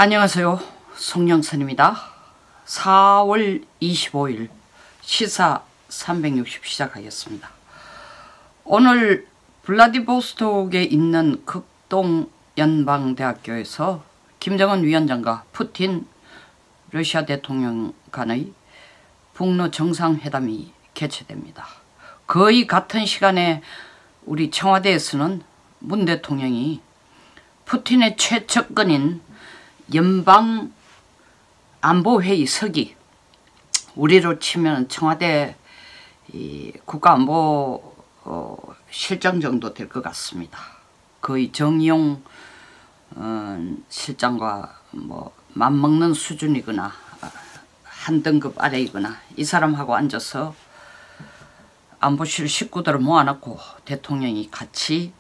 안녕하세요. 송영선입니다. 4월 25일 시사 360 시작하겠습니다. 오늘 블라디보스톡에 있는 극동연방대학교에서 김정은 위원장과 푸틴 러시아 대통령 간의 북러 정상회담이 개최됩니다. 거의 같은 시간에 우리 청와대에서는 문 대통령이 푸틴의 최측근인 연방안보회의 서기, 우리로 치면 청와대 국가안보 실장 정도 될 것 같습니다. 거의 정의용 실장과 뭐 맞먹는 수준이거나 한 등급 아래이거나 이 사람하고 앉아서 안보실 식구들을 모아놓고 대통령이 같이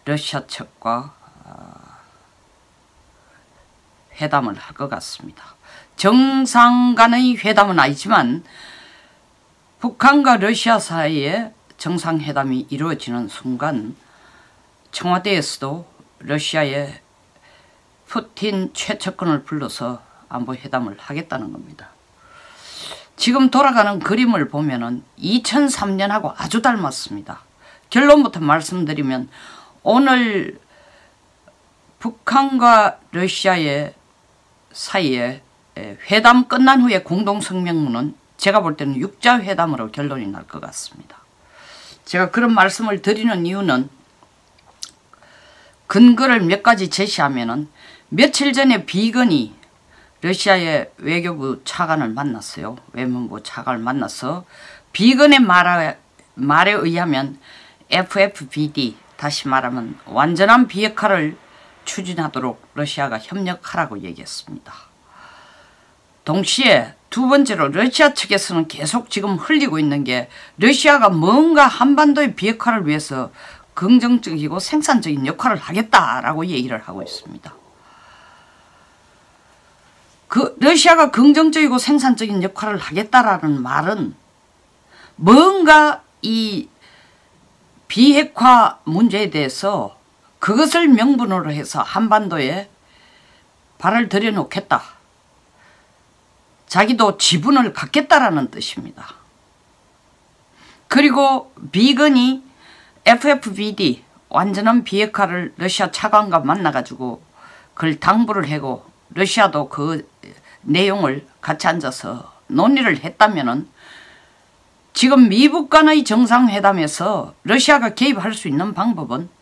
러시아 측과 회담을 할 것 같습니다. 정상 간의 회담은 아니지만 북한과 러시아 사이에 정상회담이 이루어지는 순간 청와대에서도 러시아의 푸틴 최측근을 불러서 안보회담을 하겠다는 겁니다. 지금 돌아가는 그림을 보면은 2003년하고 아주 닮았습니다. 결론부터 말씀드리면 오늘 북한과 러시아의 사이에 회담 끝난 후에 공동성명문은 제가 볼 때는 육자회담으로 결론이 날 것 같습니다. 제가 그런 말씀을 드리는 이유는 근거를 몇 가지 제시하면은 며칠 전에 비건이 러시아의 외교부 차관을 만났어요. 외무부 차관을 만나서 비건의 말에 의하면 FFBD, 다시 말하면 완전한 비핵화를 추진하도록 러시아가 협력하라고 얘기했습니다. 동시에 두 번째로 러시아 측에서는 계속 지금 흘리고 있는 게 러시아가 뭔가 한반도의 비핵화를 위해서 긍정적이고 생산적인 역할을 하겠다라고 얘기를 하고 있습니다. 그 러시아가 긍정적이고 생산적인 역할을 하겠다라는 말은 뭔가 이 비핵화 문제에 대해서 그것을 명분으로 해서 한반도에 발을 들여놓겠다. 자기도 지분을 갖겠다라는 뜻입니다. 그리고 비건이 FFBD 완전한 비핵화를 러시아 차관과 만나가지고 그걸 당부를 하고 러시아도 그 내용을 같이 앉아서 논의를 했다면은 지금 미북 간의 정상회담에서 러시아가 개입할 수 있는 방법은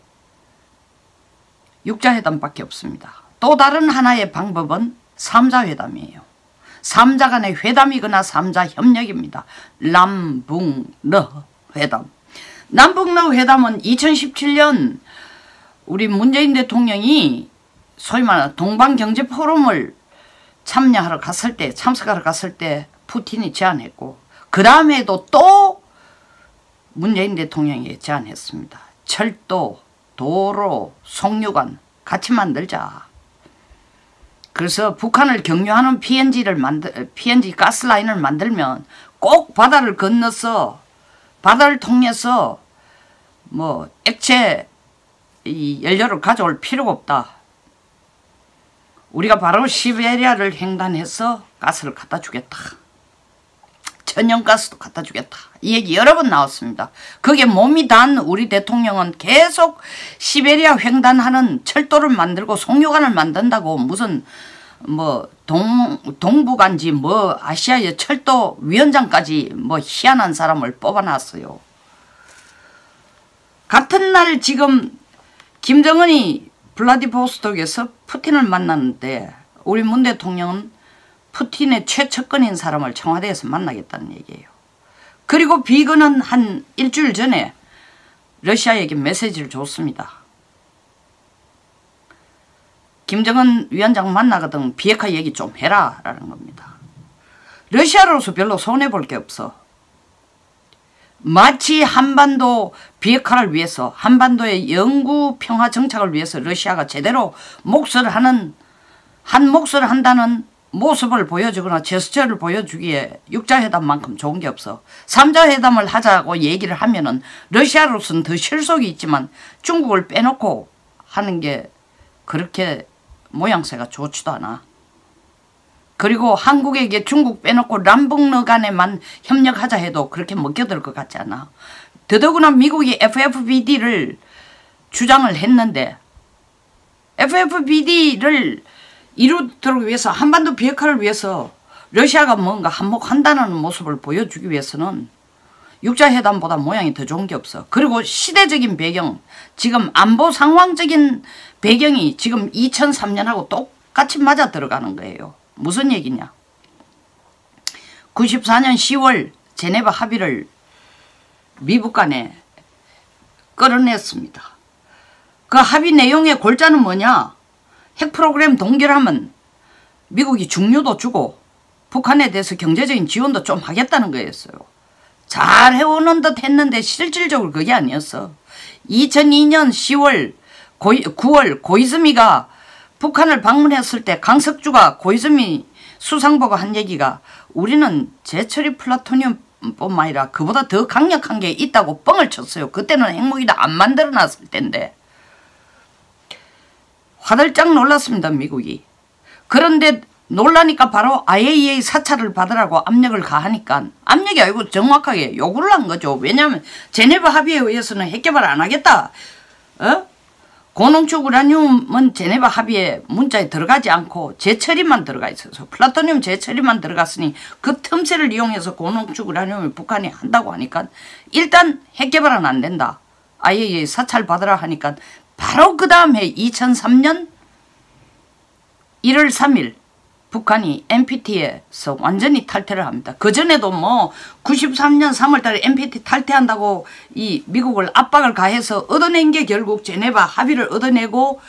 육자회담밖에 없습니다. 또 다른 하나의 방법은 3자회담이에요. 3자 간의 회담이거나 3자 협력입니다. 남북러 회담. 남북러 회담은 2017년 우리 문재인 대통령이 소위 말하는 동방경제포럼을 참석하러 갔을 때 푸틴이 제안했고 그 다음에도 또 문재인 대통령이 제안했습니다. 철도, 도로, 송유관 같이 만들자. 그래서 북한을 경유하는 PNG 가스라인을 만들면 꼭 바다를 건너서 바다를 통해서 뭐 액체 연료를 가져올 필요가 없다. 우리가 바로 시베리아를 횡단해서 가스를 갖다 주겠다. 천연가스도 갖다 주겠다. 이 얘기 여러 번 나왔습니다. 그게 몸이 단 우리 대통령은 계속 시베리아 횡단하는 철도를 만들고 송유관을 만든다고 무슨 뭐 동북안지 뭐 아시아의 철도 위원장까지 뭐 희한한 사람을 뽑아놨어요. 같은 날 지금 김정은이 블라디보스톡에서 푸틴을 만났는데 우리 문 대통령은 푸틴의 최측근인 사람을 청와대에서 만나겠다는 얘기예요. 그리고 비건은 한 일주일 전에 러시아에게 메시지를 줬습니다. 김정은 위원장 만나거든 비핵화 얘기 좀 해라 라는 겁니다. 러시아로서 별로 손해볼 게 없어. 마치 한반도 비핵화를 위해서 한반도의 영구 평화 정착을 위해서 러시아가 제대로 몫을 한다는 모습을 보여주거나 제스처를 보여주기에 육자회담만큼 좋은 게 없어. 3자회담을 하자고 얘기를 하면은 러시아로서는 더 실속이 있지만 중국을 빼놓고 하는 게 그렇게 모양새가 좋지도 않아. 그리고 한국에게 중국 빼놓고 남북러 간에만 협력하자 해도 그렇게 먹혀들 것 같지 않아. 더더구나 미국이 FFBD를 주장을 했는데 FFBD를 이루도록 위해서 한반도 비핵화를 위해서 러시아가 뭔가 한몫한다는 모습을 보여주기 위해서는 육자회담보다 모양이 더 좋은 게 없어. 그리고 시대적인 배경, 지금 안보 상황적인 배경이 지금 2003년하고 똑같이 맞아 들어가는 거예요. 무슨 얘기냐. 94년 10월 제네바 합의를 미국 간에 끌어냈습니다. 그 합의 내용의 골자는 뭐냐. 핵 프로그램 동결하면 미국이 중류도 주고 북한에 대해서 경제적인 지원도 좀 하겠다는 거였어요. 잘 해오는 듯 했는데 실질적으로 그게 아니었어. 2002년 10월 9월 고이즈미가 북한을 방문했을 때 강석주가 고이즈미 수상보고 한 얘기가 우리는 제철이 플라토늄 뿐만 아니라 그보다 더 강력한 게 있다고 뻥을 쳤어요. 그때는 핵무기도 안 만들어놨을 텐데. 화들짝 놀랐습니다. 미국이. 그런데 놀라니까 바로 IAEA 사찰을 받으라고 압력을 가하니까 압력이 아니고 정확하게 요구를 한 거죠. 왜냐하면 제네바 합의에 의해서는 핵개발 안 하겠다. 고농축 우라늄은 제네바 합의에 문자에 들어가지 않고 재처리만 들어가 있어서 플라토늄 재처리만 들어갔으니 그 틈새를 이용해서 고농축 우라늄을 북한이 한다고 하니까 일단 핵개발은 안 된다. IAEA 사찰 받으라 하니까 바로 그 다음 해 2003년 1월 3일 북한이 NPT에서 완전히 탈퇴를 합니다. 그전에도 뭐 93년 3월달에 NPT 탈퇴한다고 이 미국을 압박을 가해서 얻어낸 게 결국 제네바 합의를 얻어내고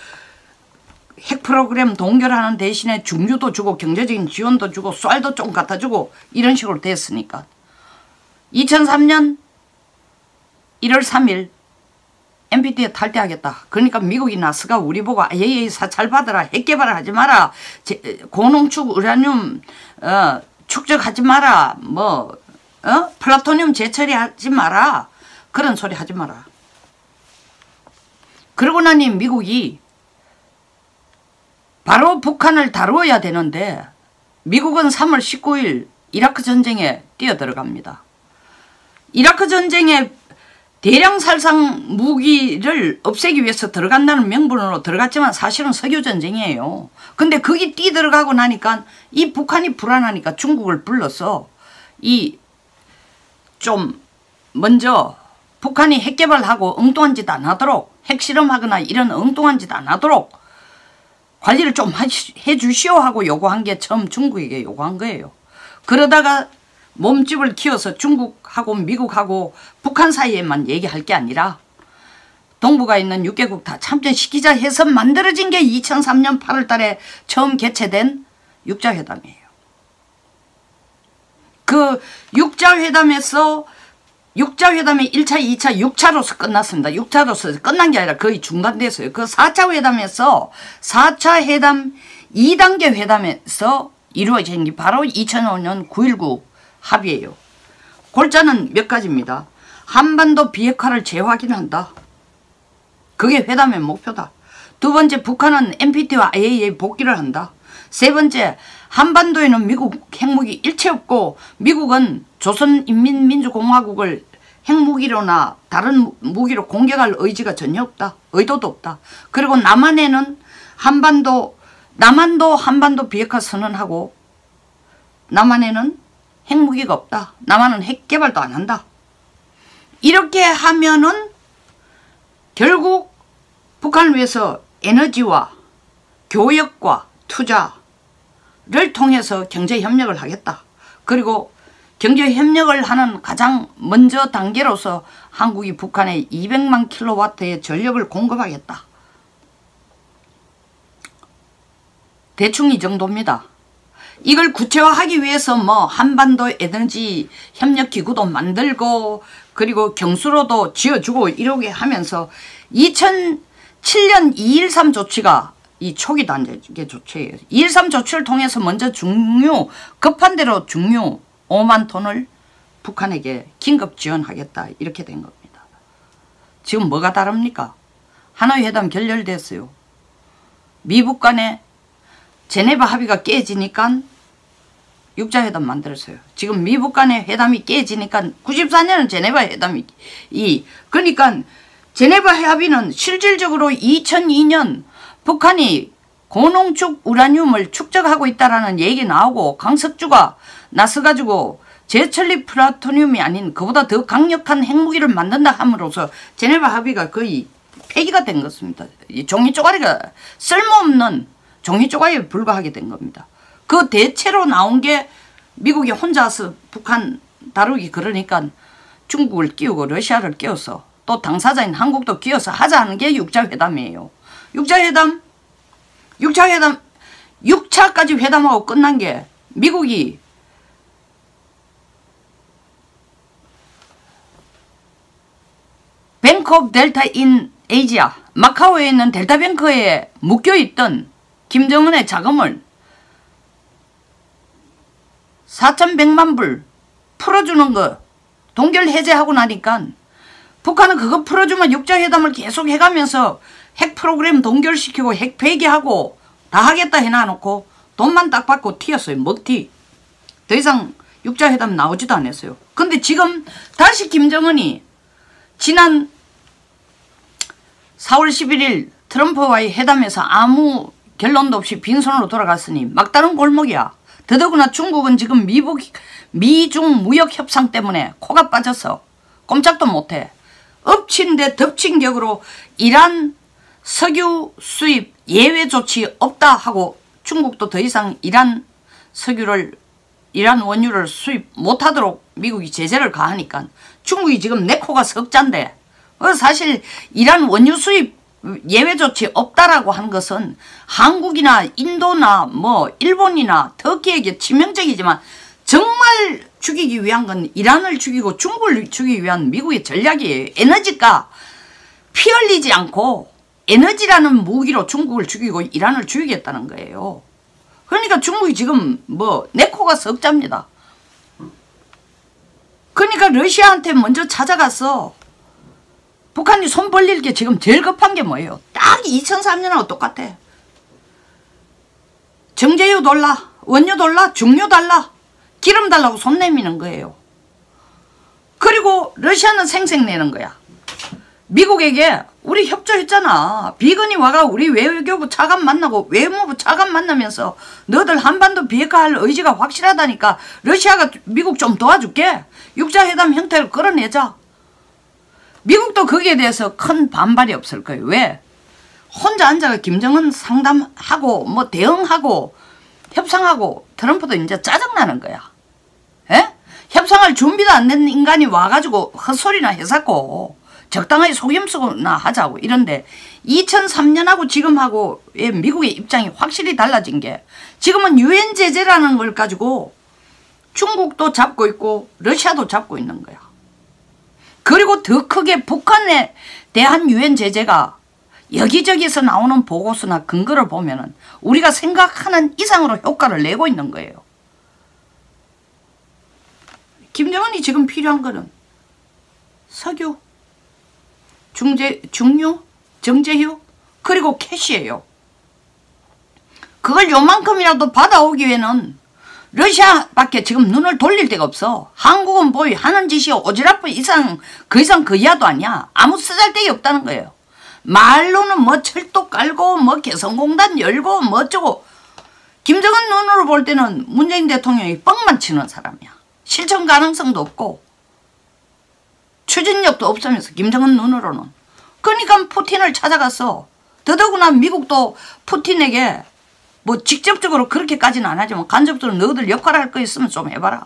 핵 프로그램 동결하는 대신에 중유도 주고 경제적인 지원도 주고 쌀도 좀 갖다 주고 이런 식으로 됐으니까 2003년 1월 3일 NPT에 탈퇴하겠다. 그러니까 미국이 나서가 우리 보고 IAEA 사찰 받아라. 핵개발을 하지 마라. 고농축 우라늄 축적하지 마라. 플라토늄 재처리하지 마라. 그런 소리 하지 마라. 그러고 나니 미국이 바로 북한을 다루어야 되는데 미국은 3월 19일 이라크 전쟁에 뛰어들어갑니다. 이라크 전쟁에 대량 살상 무기를 없애기 위해서 들어간다는 명분으로 들어갔지만 사실은 석유전쟁이에요. 근데 거기 뛰어들어가고 나니까 이 북한이 불안하니까 중국을 불러서 좀 먼저 북한이 핵개발하고 엉뚱한 짓 안 하도록 핵실험하거나 이런 엉뚱한 짓 안 하도록 관리를 좀 해주시오 하고 요구한 게 처음 중국에게 요구한 거예요. 그러다가 몸집을 키워서 중국하고 미국하고 북한 사이에만 얘기할 게 아니라 동북아에 있는 6개국 다 참전시키자 해서 만들어진 게 2003년 8월 달에 처음 개최된 육자회담이에요. 그 육자회담의 1차, 2차, 6차로서 끝났습니다. 6차로서 끝난 게 아니라 거의 중단됐어요. 그 4차 회담에서 4차 회담 2단계 회담에서 이루어진 게 바로 2005년 9.19 합의예요. 골자는 몇 가지입니다. 한반도 비핵화를 재확인한다. 그게 회담의 목표다. 두 번째, 북한은 NPT와 IAEA 복귀를 한다. 세 번째, 한반도에는 미국 핵무기 일체 없고 미국은 조선인민민주공화국을 핵무기로나 다른 무기로 공격할 의지가 전혀 없다. 의도도 없다. 그리고 남한도 한반도 비핵화 선언하고 남한에는 핵무기가 없다. 남한은 핵개발도 안 한다. 이렇게 하면은 결국 북한을 위해서 에너지와 교역과 투자를 통해서 경제협력을 하겠다. 그리고 경제협력을 하는 가장 먼저 단계로서 한국이 북한에 200만 킬로와트의 전력을 공급하겠다. 대충 이 정도입니다. 이걸 구체화하기 위해서 한반도 에너지 협력기구도 만들고 그리고 경수로도 지어주고 이러게 하면서 2007년 2.13 조치가 이 초기 단계 조치예요. 2.13 조치를 통해서 먼저 급한 대로 중유 5만 톤을 북한에게 긴급 지원하겠다 이렇게 된 겁니다. 지금 뭐가 다릅니까? 하노이 회담 결렬됐어요. 미북 간에 제네바 합의가 깨지니까 육자회담 만들었어요. 지금 미북 간의 회담이 깨지니까 94년은 제네바 회담이 그러니까 제네바 합의는 실질적으로 2002년 북한이 고농축 우라늄을 축적하고 있다라는 얘기 나오고 강석주가 나서가지고 재천리 플라토늄이 아닌 그보다 더 강력한 핵무기를 만든다 함으로써 제네바 합의가 거의 폐기가 된 것입니다. 이 종이 쪼가리가 쓸모없는 종이 쪼가리에 불과하게 된 겁니다. 그 대체로 나온 게 미국이 혼자서 북한 다루기 그러니까 중국을 끼우고 러시아를 끼워서 또 당사자인 한국도 끼워서 하자 하는 게 육자회담이에요. 육자회담 6차까지 회담하고 끝난 게 미국이 뱅크 오브 델타 인 에이지아 마카오에 있는 델타뱅크에 묶여있던 김정은의 자금을 4,100만 불 풀어주는 거 동결 해제하고 나니까 북한은 그거 풀어주면 육자회담을 계속 해가면서 핵 프로그램 동결시키고 핵 폐기하고 다 하겠다 해놔놓고 돈만 딱 받고 튀었어요. 먹튀. 더 이상 육자회담 나오지도 않았어요. 근데 지금 다시 김정은이 지난 4월 11일 트럼프와의 회담에서 아무 결론도 없이 빈손으로 돌아갔으니 막다른 골목이야. 더더구나 중국은 지금 미중 무역 협상 때문에 코가 빠져서 꼼짝도 못해. 엎친 데 덮친 격으로 이란 석유 수입 예외 조치 없다 하고 중국도 더 이상 이란 원유를 수입 못하도록 미국이 제재를 가하니까 중국이 지금 내 코가 석잔데 사실 이란 원유 수입 예외 조치 없다라고 하는 것은 한국이나 인도나 뭐 일본이나 터키에게 치명적이지만 정말 죽이기 위한 건 이란을 죽이고 중국을 죽이기 위한 미국의 전략이에요. 에너지가 피 흘리지 않고 에너지라는 무기로 중국을 죽이고 이란을 죽이겠다는 거예요. 그러니까 중국이 지금 뭐 내 코가 석자입니다. 그러니까 러시아한테 먼저 찾아가서 북한이 손 벌릴 게 지금 제일 급한 게 뭐예요? 딱 2003년하고 똑같아. 정제유 달라, 원유 달라, 중유 달라, 기름 달라고 손 내미는 거예요. 그리고 러시아는 생색내는 거야. 미국에게 우리 협조했잖아. 비건이 와가 우리 외교부 차관 만나고 외무부 차관 만나면서 너들 한반도 비핵화할 의지가 확실하다니까 러시아가 미국 좀 도와줄게. 육자회담 형태를 끌어내자. 미국도 거기에 대해서 큰 반발이 없을 거예요. 왜? 혼자 앉아가 김정은 상담하고 뭐 대응하고 협상하고 트럼프도 이제 짜증나는 거야. 에? 협상할 준비도 안 된 인간이 와가지고 헛소리나 해사고 적당하게 속임수나 하자고 이런데 2003년하고 지금하고의 미국의 입장이 확실히 달라진 게 지금은 유엔 제재라는 걸 가지고 중국도 잡고 있고 러시아도 잡고 있는 거야. 그리고 더 크게 북한에 대한 유엔 제재가 여기저기서 나오는 보고서나 근거를 보면은 우리가 생각하는 이상으로 효과를 내고 있는 거예요. 김정은이 지금 필요한 거는 석유, 중유, 정제유, 그리고 캐시예요. 그걸 요만큼이라도 받아오기 위해는 러시아밖에 지금 눈을 돌릴 데가 없어. 한국은 보이 하는 짓이 오지랖 이상 그 이상 그 이하도 아니야. 아무 쓰잘데기 없다는 거예요. 말로는 뭐 철도 깔고 뭐 개성공단 열고 뭐 어쩌고. 김정은 눈으로 볼 때는 문재인 대통령이 뻥만 치는 사람이야. 실천 가능성도 없고 추진력도 없으면서 김정은 눈으로는. 그러니까 푸틴을 찾아가서 더더구나 미국도 푸틴에게 뭐 직접적으로 그렇게까지는 안 하지만 간접적으로 너희들 역할을 할 거 있으면 좀 해봐라.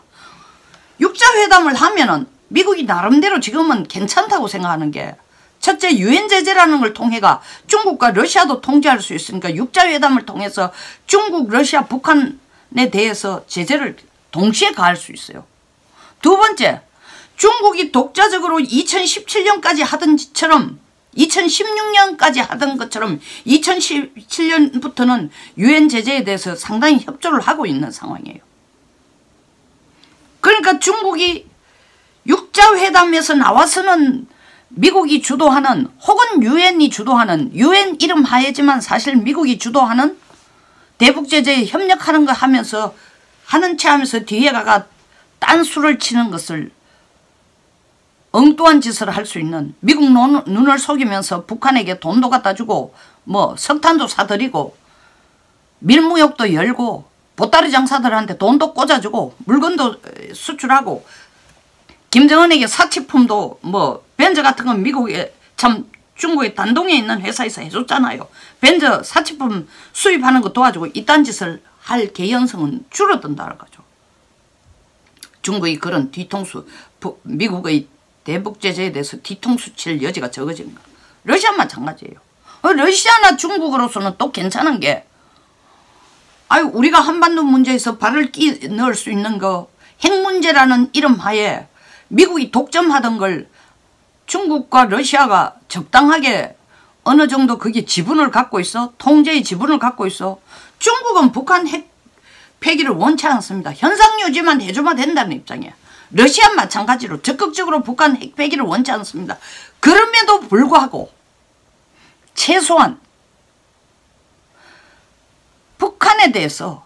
육자회담을 하면은 미국이 나름대로 지금은 괜찮다고 생각하는 게 첫째 유엔 제재라는 걸 통해가 중국과 러시아도 통제할 수 있으니까 육자회담을 통해서 중국, 러시아, 북한에 대해서 제재를 동시에 가할 수 있어요. 두 번째, 중국이 독자적으로 2017년까지 하던 것처럼 2016년까지 하던 것처럼 2017년부터는 유엔 제재에 대해서 상당히 협조를 하고 있는 상황이에요. 그러니까 중국이 육자회담에서 나와서는 미국이 주도하는 혹은 유엔이 주도하는 유엔 이름 하에지만 사실 미국이 주도하는 대북제재에 협력하는 거 하면서 하는 체 하면서 뒤에 가가 딴수를 치는 것을 엉뚱한 짓을 할 수 있는 미국 눈을 속이면서 북한에게 돈도 갖다 주고 뭐 석탄도 사들이고 밀무역도 열고 보따리 장사들한테 돈도 꽂아주고 물건도 수출하고 김정은에게 사치품도 뭐 벤저 같은 건 미국에 참 중국의 단동에 있는 회사에서 해줬잖아요. 벤저 사치품 수입하는 거 도와주고 이딴 짓을 할 개연성은 줄어든다는 거죠. 중국이 그런 뒤통수 미국의 대북 제재에 대해서 뒤통수 칠 여지가 적어진 거. 러시아 마찬가지예요. 러시아나 중국으로서는 또 괜찮은 게 아유 우리가 한반도 문제에서 발을 넣을 수 있는 거 핵 문제라는 이름 하에 미국이 독점하던 걸 중국과 러시아가 적당하게 어느 정도 그게 지분을 갖고 있어. 통제의 지분을 갖고 있어. 중국은 북한 핵 폐기를 원치 않습니다. 현상 유지만 해주면 된다는 입장이야. 러시아 마찬가지로 적극적으로 북한 핵 폐기를 원치 않습니다. 그럼에도 불구하고 최소한 북한에 대해서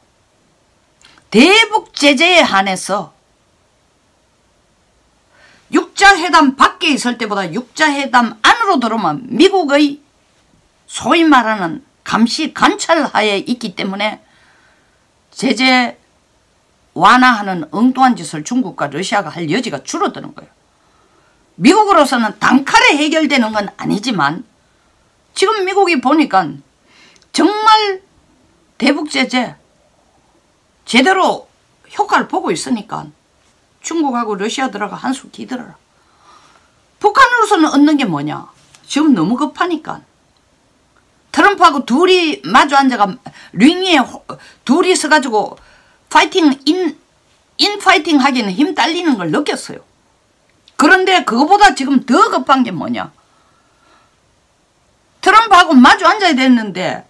대북 제재에 한해서 육자회담 밖에 있을 때보다 육자회담 안으로 들어오면 미국의 소위 말하는 감시 관찰하에 있기 때문에 제재 완화하는 엉뚱한 짓을 중국과 러시아가 할 여지가 줄어드는 거예요. 미국으로서는 단칼에 해결되는 건 아니지만 지금 미국이 보니까 정말 대북 제재 제대로 효과를 보고 있으니까 중국하고 러시아들하고 한수 기들어라. 북한으로서는 얻는 게 뭐냐. 지금 너무 급하니까 트럼프하고 둘이 마주 앉아가 링 위에 둘이 서가지고 파이팅 인파이팅 하기는 힘 딸리는 걸 느꼈어요. 그런데 그거보다 지금 더 급한 게 뭐냐. 트럼프하고 마주 앉아야 됐는데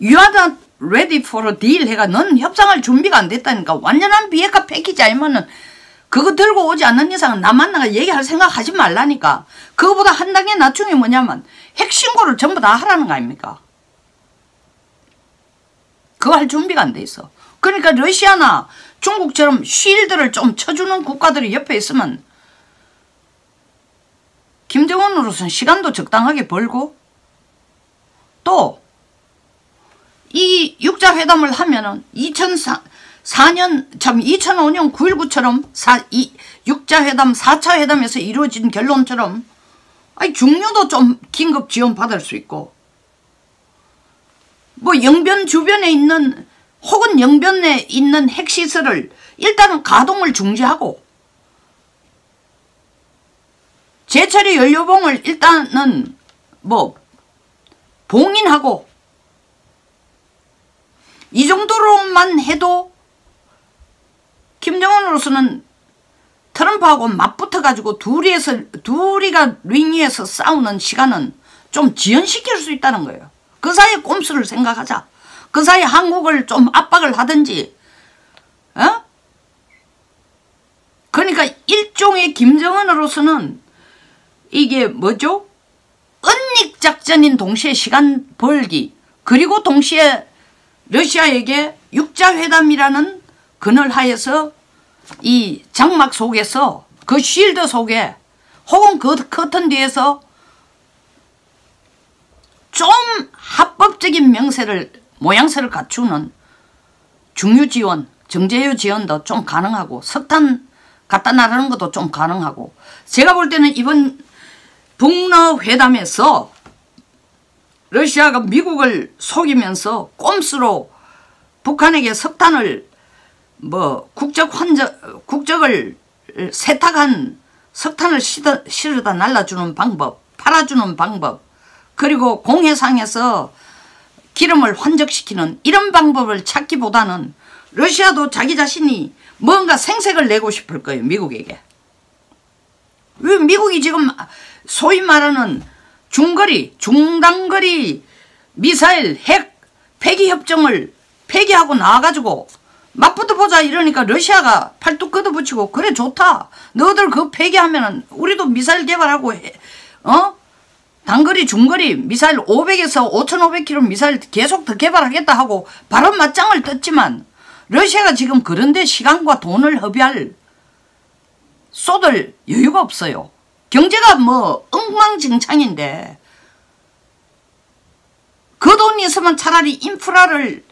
You are not ready for a deal 해가 넌 협상할 준비가 안 됐다니까. 완전한 비핵화 패키지 아니면은 그거 들고 오지 않는 이상은 나 만나가 얘기할 생각 하지 말라니까. 그거보다 한 단계 낮춘 게 뭐냐면 핵신고를 전부 다 하라는 거 아닙니까? 그거 할 준비가 안 돼 있어. 그러니까 러시아나 중국처럼 쉴드를 좀 쳐주는 국가들이 옆에 있으면 김정은으로서는 시간도 적당하게 벌고 또 이 육자회담을 하면은 2005년 9.19처럼 육자회담 4차 회담에서 이루어진 결론처럼 아니 중류도 좀 긴급 지원 받을 수 있고 뭐 영변 주변에 있는 혹은 영변에 있는 핵시설을 일단은 가동을 중지하고 제철의 연료봉을 일단은 뭐 봉인하고 이 정도로만 해도 김정은으로서는 트럼프하고 맞붙어가지고 둘이가 링 위에서 싸우는 시간은 좀 지연시킬 수 있다는 거예요. 그 사이에 꼼수를 생각하자. 그 사이에 한국을 좀 압박을 하든지, 어? 그러니까 일종의 김정은으로서는 이게 뭐죠? 은닉작전인 동시에 시간 벌기, 그리고 동시에 러시아에게 육자회담이라는 그늘 하에서 이 장막 속에서 그 쉴드 속에 혹은 그 커튼 뒤에서 좀 합법적인 모양새를 갖추는 중유 지원, 정제유 지원도 좀 가능하고 석탄 갖다 나르는 것도 좀 가능하고 제가 볼 때는 이번 북러 회담에서 러시아가 미국을 속이면서 꼼수로 북한에게 석탄을 뭐 국적을 세탁한 석탄을 실어다 날라주는 방법, 팔아주는 방법, 그리고 공해상에서 기름을 환적시키는 이런 방법을 찾기보다는 러시아도 자기 자신이 뭔가 생색을 내고 싶을 거예요. 미국에게. 왜 미국이 지금 소위 말하는 중단거리 미사일 핵 폐기협정을 폐기하고 나와가지고 맞붙어보자 이러니까 러시아가 팔뚝 걷어붙이고 그래 좋다. 너희들 그거 폐기하면은 우리도 미사일 개발하고 단거리 중거리 미사일 500에서 5500km 미사일 계속 더 개발하겠다 하고 바로 맞짱을 떴지만 러시아가 지금 그런데 시간과 돈을 허비할 쏟을 여유가 없어요. 경제가 뭐 엉망진창인데 그 돈이 있으면 차라리 인프라를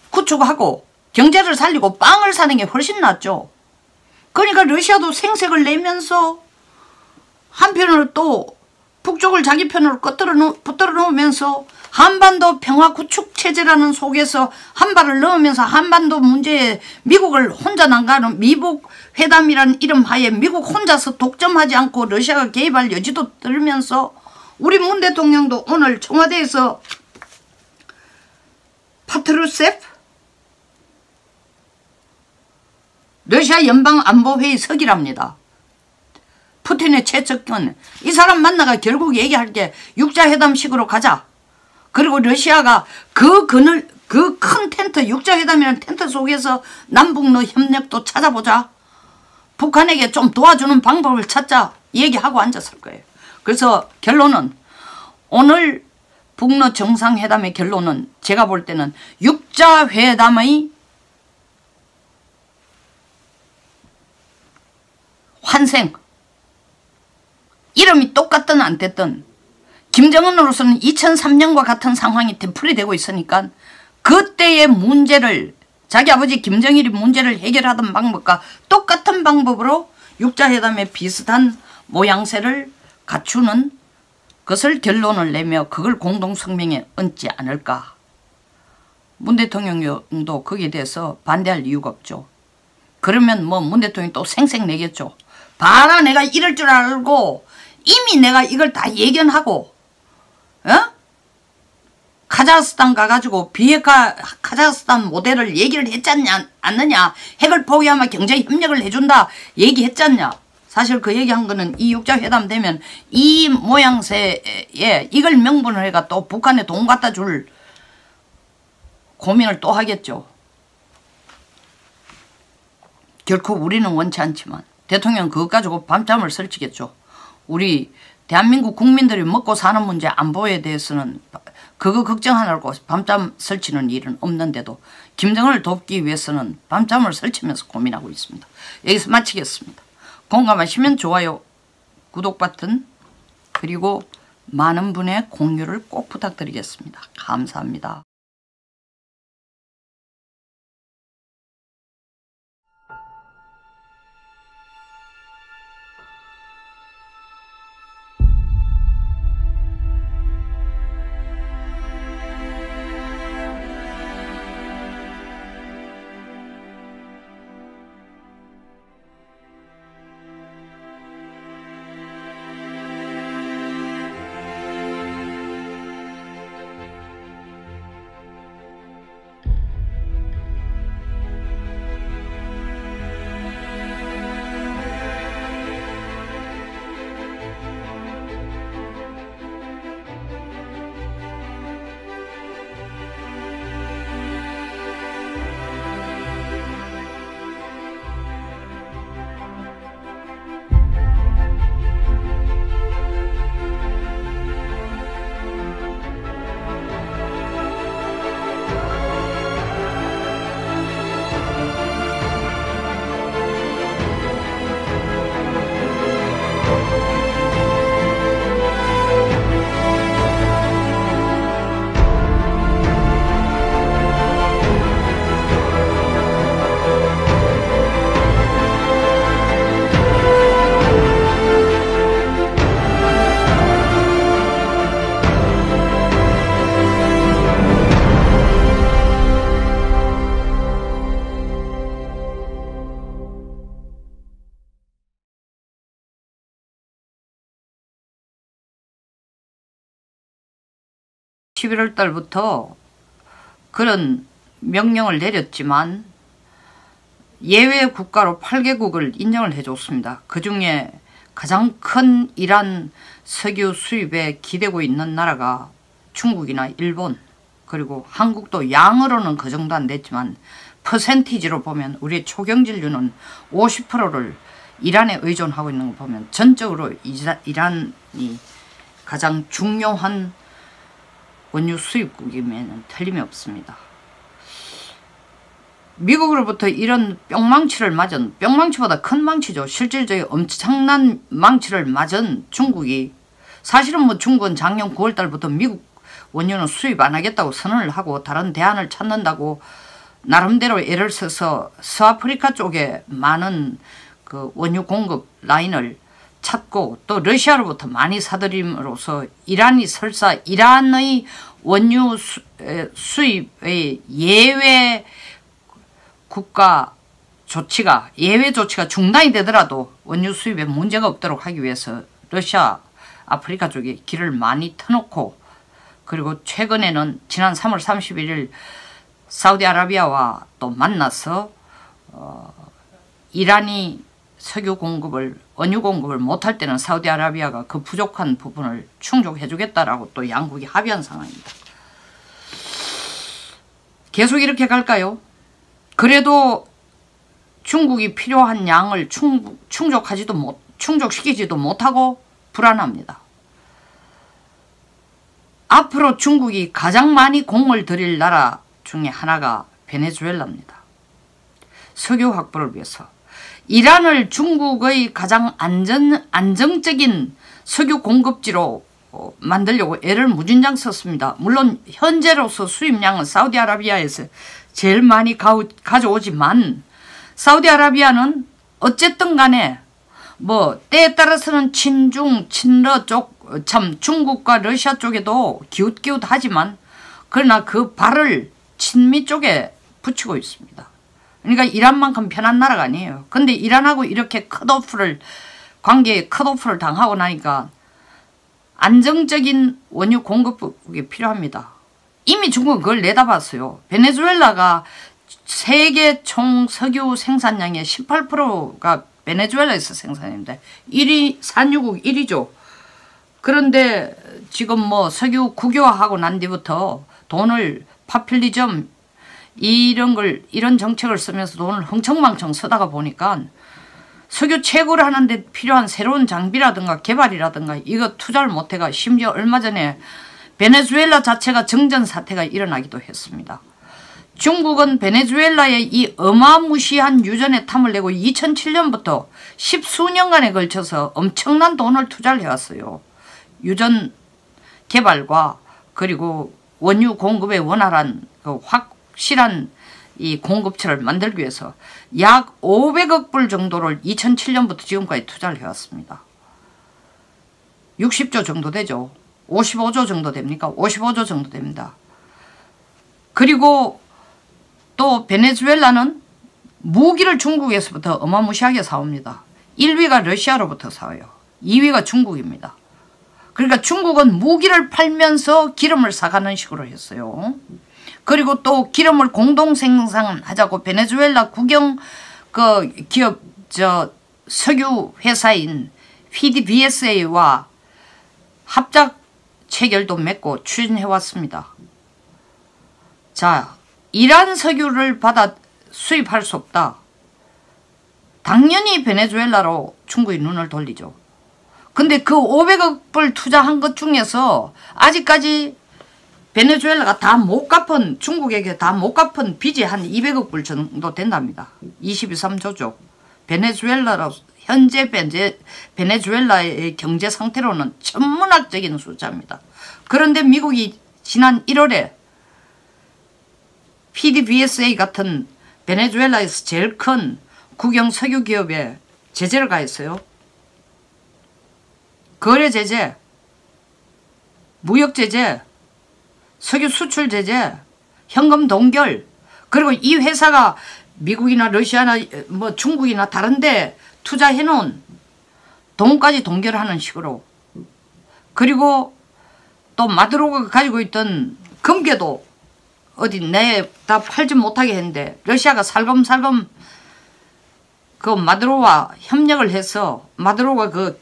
구축하고 경제를 살리고 빵을 사는 게 훨씬 낫죠. 그러니까 러시아도 생색을 내면서 한편으로 또 북쪽을 자기 편으로 붙들어 놓으면서 한반도 평화 구축 체제라는 속에서 한 발을 넣으면서 한반도 문제에 미국을 혼자 난가하는 미국 회담이라는 이름 하에 미국 혼자서 독점하지 않고 러시아가 개입할 여지도 들면서 우리 문 대통령도 오늘 청와대에서 파트루세프 러시아 연방안보회의 석이랍니다. 푸틴의 최측근 이 사람 만나가 결국 얘기할 게 육자회담식으로 가자. 그리고 러시아가 그 큰 텐트 육자회담이라는 텐트 속에서 남북러 협력도 찾아보자. 북한에게 좀 도와주는 방법을 찾자. 얘기하고 앉았을 거예요. 그래서 결론은 오늘 북러 정상회담의 결론은 제가 볼 때는 육자회담의 환생 이름이 똑같든 안 됐든 김정은으로서는 2003년과 같은 상황이 되풀이되고 있으니까 그때의 문제를 자기 아버지 김정일이 문제를 해결하던 방법과 똑같은 방법으로 육자회담의 비슷한 모양새를 갖추는 것을 결론을 내며 그걸 공동성명에 얹지 않을까. 문 대통령도 거기에 대해서 반대할 이유가 없죠. 그러면 뭐 문 대통령이 또 생색 내겠죠. 봐라 내가 이럴 줄 알고 이미 내가 이걸 다 예견하고 카자흐스탄 가가지고 비핵화 카자흐스탄 모델을 얘기를 했지 않느냐. 핵을 포기하면 경제협력을 해준다 얘기했지 않냐. 사실 그 얘기한 거는 이 육자회담 되면 이 모양새에 이걸 명분을 해가 또 북한에 돈 갖다 줄 고민을 또 하겠죠. 결코 우리는 원치 않지만 대통령 그것 가지고 밤잠을 설치겠죠. 우리 대한민국 국민들이 먹고 사는 문제 안보에 대해서는 그거 걱정하느라고 밤잠 설치는 일은 없는데도 김정은을 돕기 위해서는 밤잠을 설치면서 고민하고 있습니다. 여기서 마치겠습니다. 공감하시면 좋아요, 구독 버튼 그리고 많은 분의 공유를 꼭 부탁드리겠습니다. 감사합니다. (11월) 달부터 그런 명령을 내렸지만 예외 국가로 8개국을 인정을 해줬습니다. 그 중에 가장 큰 이란 석유 수입에 기대고 있는 나라가 중국이나 일본 그리고 한국도 양으로는 그 정도 안 됐지만 퍼센티지로 보면 우리 초경질류는 50%를 이란에 의존하고 있는 거 보면 전적으로 이란이 가장 중요한 원유 수입국이면 틀림이 없습니다. 미국으로부터 이런 뿅망치를 맞은, 뿅망치보다 큰 망치죠. 실질적인 엄청난 망치를 맞은 중국이, 사실은 뭐 중국은 작년 9월 달부터 미국 원유는 수입 안 하겠다고 선언을 하고 다른 대안을 찾는다고 나름대로 애를 써서 서아프리카 쪽에 많은 그 원유 공급 라인을 찾고, 또 러시아로부터 많이 사들임으로써 이란이 설사 이란의 원유 수입의 예외 국가 조치가, 예외 조치가 중단이 되더라도 원유 수입에 문제가 없도록 하기 위해서 러시아, 아프리카 쪽에 길을 많이 터놓고, 그리고 최근에는 지난 3월 31일 사우디아라비아와 또 만나서 이란이 석유 공급을, 원유 공급을 못할 때는 사우디아라비아가 그 부족한 부분을 충족해 주겠다라고 또 양국이 합의한 상황입니다. 계속 이렇게 갈까요? 그래도 중국이 필요한 양을 충족시키지도 못하고 불안합니다. 앞으로 중국이 가장 많이 공을 들일 나라 중에 하나가 베네수엘라입니다. 석유 확보를 위해서. 이란을 중국의 가장 안정적인 석유 공급지로 만들려고 애를 무진장 썼습니다. 물론 현재로서 수입량은 사우디아라비아에서 제일 많이 가져오지만, 사우디아라비아는 어쨌든 간에 뭐 때에 따라서는 친중, 친러 쪽, 참 중국과 러시아 쪽에도 기웃기웃하지만, 그러나 그 발을 친미 쪽에 붙이고 있습니다. 그러니까 이란만큼 편한 나라가 아니에요. 근데 이란하고 이렇게 관계에 컷오프를 당하고 나니까 안정적인 원유 공급이 필요합니다. 이미 중국은 그걸 내다봤어요. 베네수엘라가 세계 총 석유 생산량의 18%가 베네수엘라에서 생산했는데 산유국 1위죠. 그런데 지금 뭐 석유 국유화하고 난 뒤부터 돈을 파퓰리즘 이런 정책을 쓰면서 돈을 흥청망청 쓰다가 보니까 석유 채굴을 하는데 필요한 새로운 장비라든가 개발이라든가 이거 투자를 못해가 심지어 얼마 전에 베네수엘라 자체가 정전 사태가 일어나기도 했습니다. 중국은 베네수엘라의 이 어마무시한 유전에 탐을 내고 2007년부터 10수년간에 걸쳐서 엄청난 돈을 투자를 해왔어요. 유전 개발과 그리고 원유 공급의 원활한 확실한 이 공급처를 만들기 위해서 약 500억 불 정도를 2007년부터 지금까지 투자를 해왔습니다. 60조 정도 되죠. 55조 정도 됩니까? 55조 정도 됩니다. 그리고 또 베네수엘라는 무기를 중국에서부터 어마무시하게 사옵니다. 1위가 러시아로부터 사와요. 2위가 중국입니다. 그러니까 중국은 무기를 팔면서 기름을 사가는 식으로 했어요. 그리고 또 기름을 공동 생산하자고 베네수엘라 국영 기업 석유 회사인 PDVSA와 합작 체결도 맺고 추진해 왔습니다. 자, 이란 석유를 받아 수입할 수 없다. 당연히 베네수엘라로 중국이 눈을 돌리죠. 근데 그 500억 불 투자한 것 중에서 아직까지 베네수엘라가 다 못 갚은, 중국에게 다 못 갚은 빚이 한 200억 불 정도 된답니다. 23조죠. 현재 베네수엘라의 경제 상태로는 천문학적인 숫자입니다. 그런데 미국이 지난 1월에 PDVSA 같은 베네수엘라에서 제일 큰 국영 석유 기업에 제재를 가했어요. 거래 제재, 무역 제재, 석유 수출 제재, 현금 동결, 그리고 이 회사가 미국이나 러시아나 뭐 중국이나 다른데 투자해 놓은 돈까지 동결하는 식으로, 그리고 또 마두로가 가지고 있던 금괴도 어디 다 팔지 못하게 했는데 러시아가 살금살금 그 마두로와 협력을 해서 마두로가 그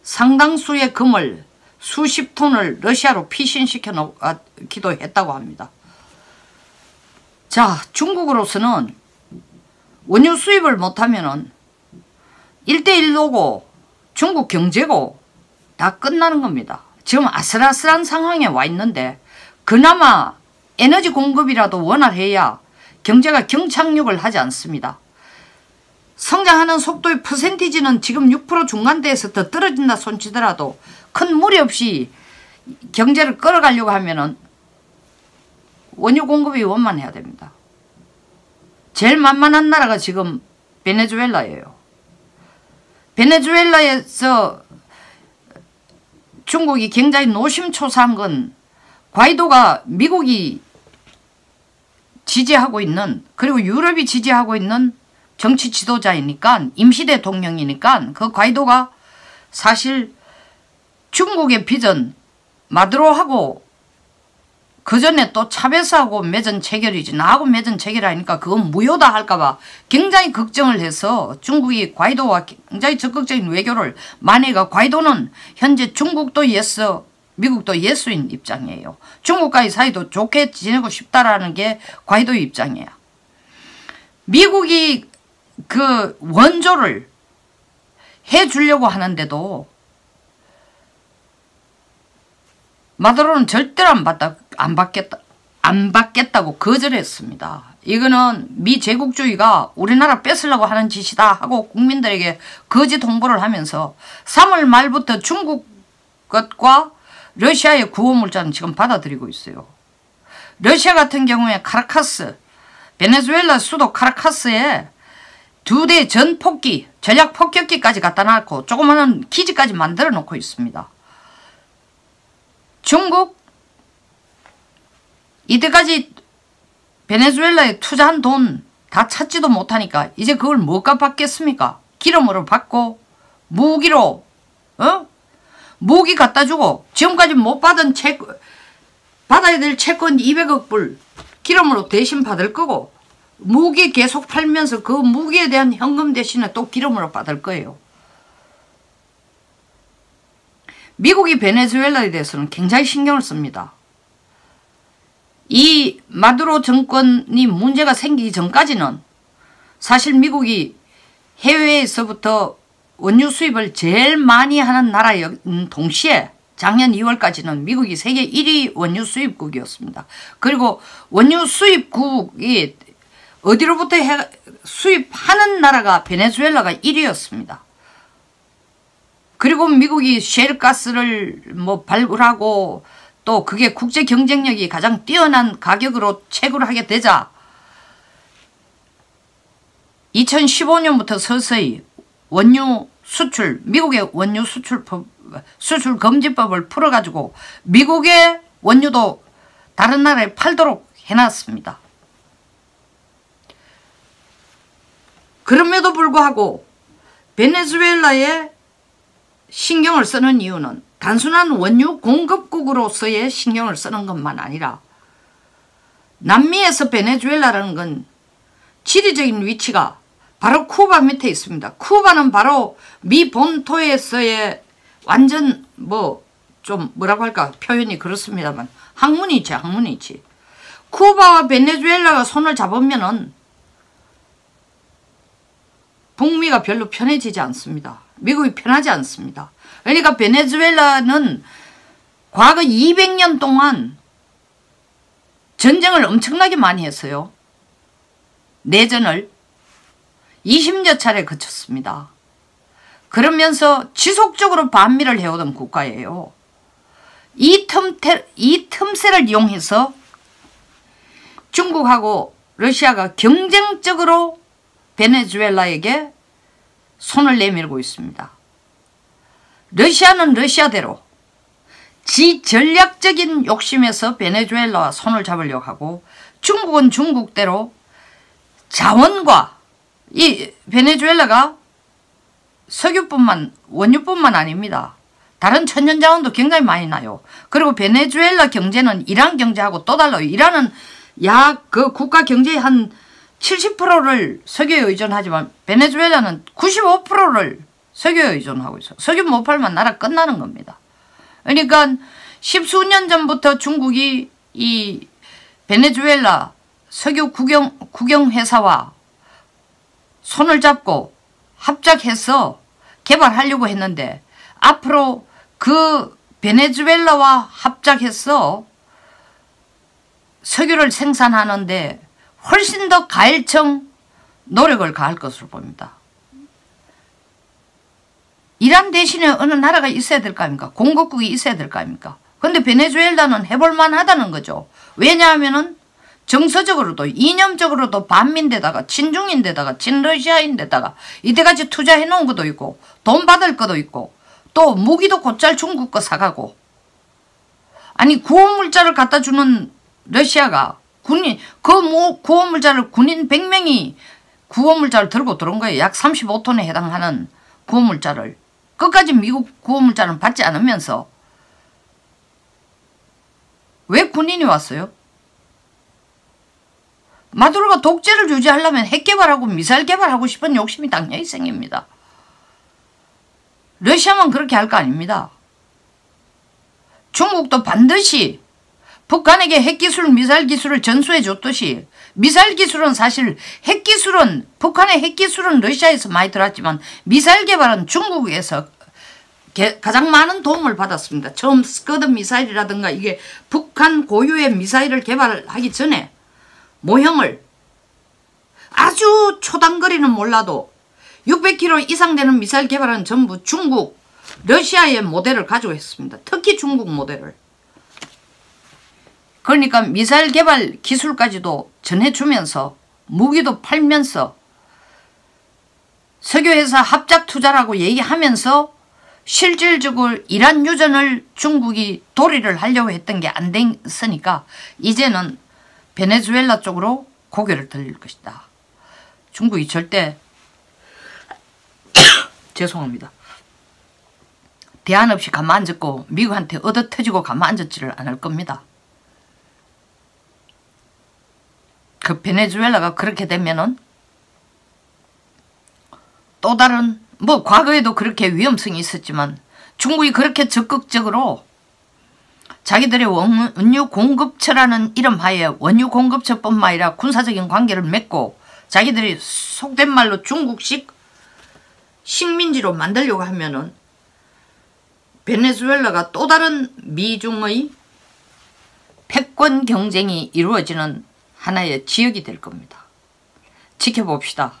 상당수의 금을 수십 톤을 러시아로 피신시켜 놓기도 했다고 합니다. 자, 중국으로서는 원유 수입을 못하면은 1대1로고 중국 경제고 다 끝나는 겁니다. 지금 아슬아슬한 상황에 와 있는데 그나마 에너지 공급이라도 원활해야 경제가 경착륙을 하지 않습니다. 성장하는 속도의 퍼센티지는 지금 6% 중간대에서 더 떨어진다 손치더라도 큰 무리 없이 경제를 끌어가려고 하면은 원유 공급이 원만해야 됩니다. 제일 만만한 나라가 지금 베네수엘라예요. 베네수엘라에서 중국이 굉장히 노심초사한 건 과이도가 미국이 지지하고 있는 그리고 유럽이 지지하고 있는 정치 지도자이니까 임시대통령이니까 그 과이도가 사실 중국의 빚은 마두로하고 그 전에 또 차베스하고 맺은 체결이지 나하고 맺은 체결하니까 그건 무효다 할까봐 굉장히 걱정을 해서 중국이 과이도와 굉장히 적극적인 외교를 많이 해가 과이도는 현재 중국도 예스 미국도 예수인 입장이에요. 중국과의 사이도 좋게 지내고 싶다라는 게 과이도의 입장이에요. 미국이 그 원조를 해주려고 하는데도 마두로는 절대로 안 받겠다고 거절했습니다. 이거는 미 제국주의가 우리나라 뺏으려고 하는 짓이다 하고 국민들에게 거짓 홍보를 하면서 3월 말부터 중국 것과 러시아의 구호물자는 지금 받아들이고 있어요. 러시아 같은 경우에 카라카스, 베네수엘라 수도 카라카스에 2대 전폭기, 전략 폭격기까지 갖다 놨고 조그마한 기지까지 만들어 놓고 있습니다. 중국 이때까지 베네수엘라에 투자한 돈 다 찾지도 못하니까 이제 그걸 뭐가 받겠습니까? 기름으로 받고 무기로 무기 갖다 주고 지금까지 못 받은 받아야 될 채권 200억 불 기름으로 대신 받을 거고 무기 계속 팔면서 그 무기에 대한 현금 대신에 또 기름으로 받을 거예요. 미국이 베네수엘라에 대해서는 굉장히 신경을 씁니다. 이 마두로 정권이 문제가 생기기 전까지는 사실 미국이 해외에서부터 원유 수입을 제일 많이 하는 나라인 동시에 작년 2월까지는 미국이 세계 1위 원유 수입국이었습니다. 그리고 원유 수입국이 어디로부터 수입하는 나라가 베네수엘라가 1위였습니다. 그리고 미국이 셰일가스를 발굴하고 또 그게 국제 경쟁력이 가장 뛰어난 가격으로 채굴하게 되자 2015년부터 서서히 원유 수출, 미국의 원유 수출 금지법을 풀어가지고 미국의 원유도 다른 나라에 팔도록 해놨습니다. 그럼에도 불구하고 베네수엘라에 신경을 쓰는 이유는 단순한 원유 공급국으로서의 신경을 쓰는 것만 아니라 남미에서 베네수엘라라는 건 지리적인 위치가 바로 쿠바 밑에 있습니다. 쿠바는 바로 미 본토에서의 완전 좀 뭐라고 할까 표현이 그렇습니다만 항문이 있지 항문이 있지. 쿠바와 베네수엘라가 손을 잡으면은 북미가 별로 편해지지 않습니다. 미국이 편하지 않습니다. 그러니까 베네수엘라는 과거 200년 동안 전쟁을 엄청나게 많이 했어요. 내전을 20여 차례 거쳤습니다. 그러면서 지속적으로 반미를 해오던 국가예요. 이 틈새를 이용해서 중국하고 러시아가 경쟁적으로 베네수엘라에게 손을 내밀고 있습니다. 러시아는 러시아대로 지 전략적인 욕심에서 베네수엘라와 손을 잡으려고 하고 중국은 중국대로 자원과 이 베네수엘라가 원유뿐만 아닙니다. 다른 천연자원도 굉장히 많이 나요. 그리고 베네수엘라 경제는 이란 경제하고 또 달라요. 이란은 약 그 국가 경제의 한 70%를 석유에 의존하지만 베네수엘라는 95%를 석유에 의존하고 있어요. 석유 못 팔면 나라 끝나는 겁니다. 그러니까 십수년 전부터 중국이 이 베네수엘라 석유 국영회사와 손을 잡고 합작해서 개발하려고 했는데 앞으로 그 베네수엘라와 합작해서 석유를 생산하는데 훨씬 더 가일청 노력을 가할 것으로 봅니다. 이란 대신에 어느 나라가 있어야 될 거 아닙니까? 공급국이 있어야 될 거 아닙니까? 근데 베네수엘라는 해볼만 하다는 거죠. 왜냐하면은 정서적으로도 이념적으로도 반민데다가 친중인데다가 친러시아인데다가 이때까지 투자해 놓은 것도 있고 돈 받을 것도 있고 또 무기도 곧잘 중국 거 사가고 아니 구호물자를 갖다 주는 러시아가 군인 구호물자를 군인 100명이 구호물자를 들고 들어온 거예요. 약 35톤에 해당하는 구호물자를 끝까지 미국 구호물자는 받지 않으면서 왜 군인이 왔어요? 마두로가 독재를 유지하려면 핵 개발하고 미사일 개발하고 싶은 욕심이 당연히 생깁니다. 러시아만 그렇게 할 거 아닙니다. 중국도 반드시 북한에게 핵기술, 미사일 기술을 전수해 줬듯이 미사일 기술은 사실 핵기술은 북한의 핵기술은 러시아에서 많이 들어왔지만 미사일 개발은 중국에서 가장 많은 도움을 받았습니다. 처음 스커드 미사일이라든가 이게 북한 고유의 미사일을 개발하기 전에 모형을 아주 초단거리는 몰라도 600km 이상 되는 미사일 개발은 전부 중국, 러시아의 모델을 가지고 했습니다. 특히 중국 모델을. 그러니까 미사일 개발 기술까지도 전해주면서 무기도 팔면서 석유회사 합작 투자라고 얘기하면서 실질적으로 이란 유전을 중국이 도리를 하려고 했던 게 안 됐으니까 이제는 베네수엘라 쪽으로 고개를 돌릴 것이다. 중국이 절대 죄송합니다. 대안 없이 가만 앉았고 미국한테 얻어 터지고 가만 앉았지를 않을 겁니다. 그 베네수엘라가 그렇게 되면은 또 다른 뭐 과거에도 그렇게 위험성이 있었지만 중국이 그렇게 적극적으로 자기들의 원유 공급처라는 이름 하에 원유 공급처뿐만 아니라 군사적인 관계를 맺고 자기들이 속된 말로 중국식 식민지로 만들려고 하면은 베네수엘라가 또 다른 미중의 패권 경쟁이 이루어지는 하나의 지역이 될 겁니다. 지켜봅시다.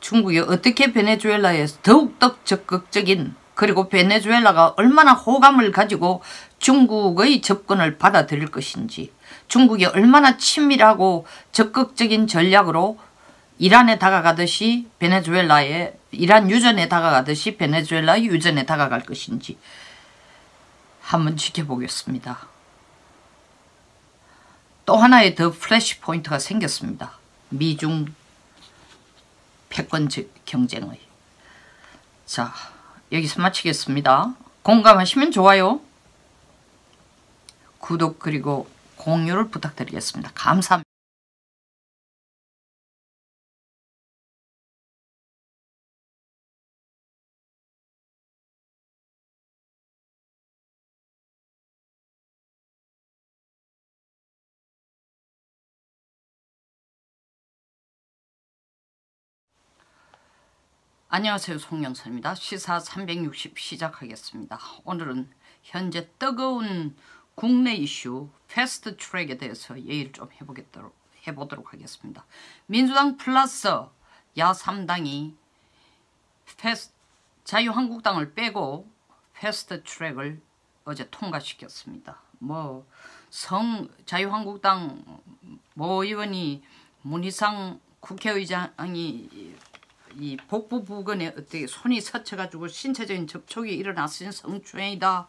중국이 어떻게 베네수엘라에 더욱더 적극적인 그리고 베네수엘라가 얼마나 호감을 가지고 중국의 접근을 받아들일 것인지 중국이 얼마나 친밀하고 적극적인 전략으로 이란에 다가가듯이 베네수엘라에 이란 유전에 다가가듯이 베네수엘라 유전에 다가갈 것인지 한번 지켜보겠습니다. 또 하나의 더 플래시 포인트가 생겼습니다. 미중 패권 경쟁의. 자, 여기서 마치겠습니다. 공감하시면 좋아요, 구독 그리고 공유를 부탁드리겠습니다. 감사합니다. 안녕하세요. 송영선입니다. 시사 360 시작하겠습니다. 오늘은 현재 뜨거운 국내 이슈 패스트 트랙에 대해서 얘기를 좀 해보도록 하겠습니다. 민주당 플러스 야3당이 자유한국당을 빼고 패스트 트랙을 어제 통과시켰습니다. 자유한국당 모 의원이 문희상 국회의장이 이 복부 부근에 어떻게 손이 서쳐가지고 신체적인 접촉이 일어났으니 성추행이다.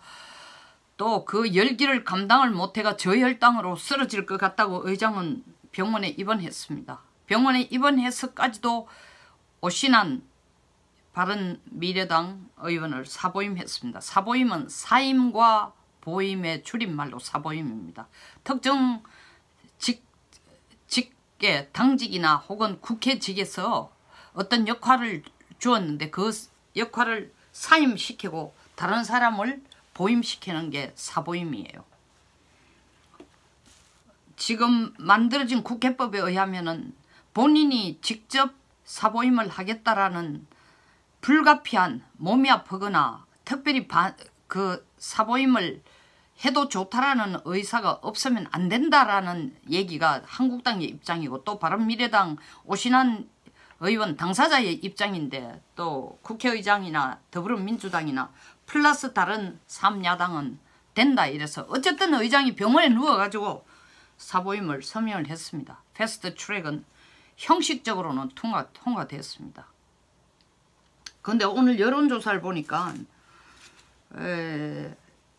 또 그 열기를 감당을 못해가 저혈당으로 쓰러질 것 같다고 의장은 병원에 입원했습니다. 병원에 입원해서까지도 오신한 바른미래당 의원을 사보임했습니다. 사보임은 사임과 보임의 줄임말로 사보임입니다. 특정 직계 당직이나 혹은 국회직에서 어떤 역할을 주었는데 그 역할을 사임시키고 다른 사람을 보임시키는 게 사보임이에요. 지금 만들어진 국회법에 의하면은 본인이 직접 사보임을 하겠다라는 불가피한 몸이 아프거나 특별히 그 사보임을 해도 좋다라는 의사가 없으면 안 된다라는 얘기가 한국당의 입장이고 또 바른미래당 오신환 의원 당사자의 입장인데 또 국회의장이나 더불어민주당이나 플러스 다른 3야당은 된다 이래서 어쨌든 의장이 병원에 누워가지고 사보임을 서명을 했습니다. 패스트 트랙은 형식적으로는 통과됐습니다. 그런데 오늘 여론조사를 보니까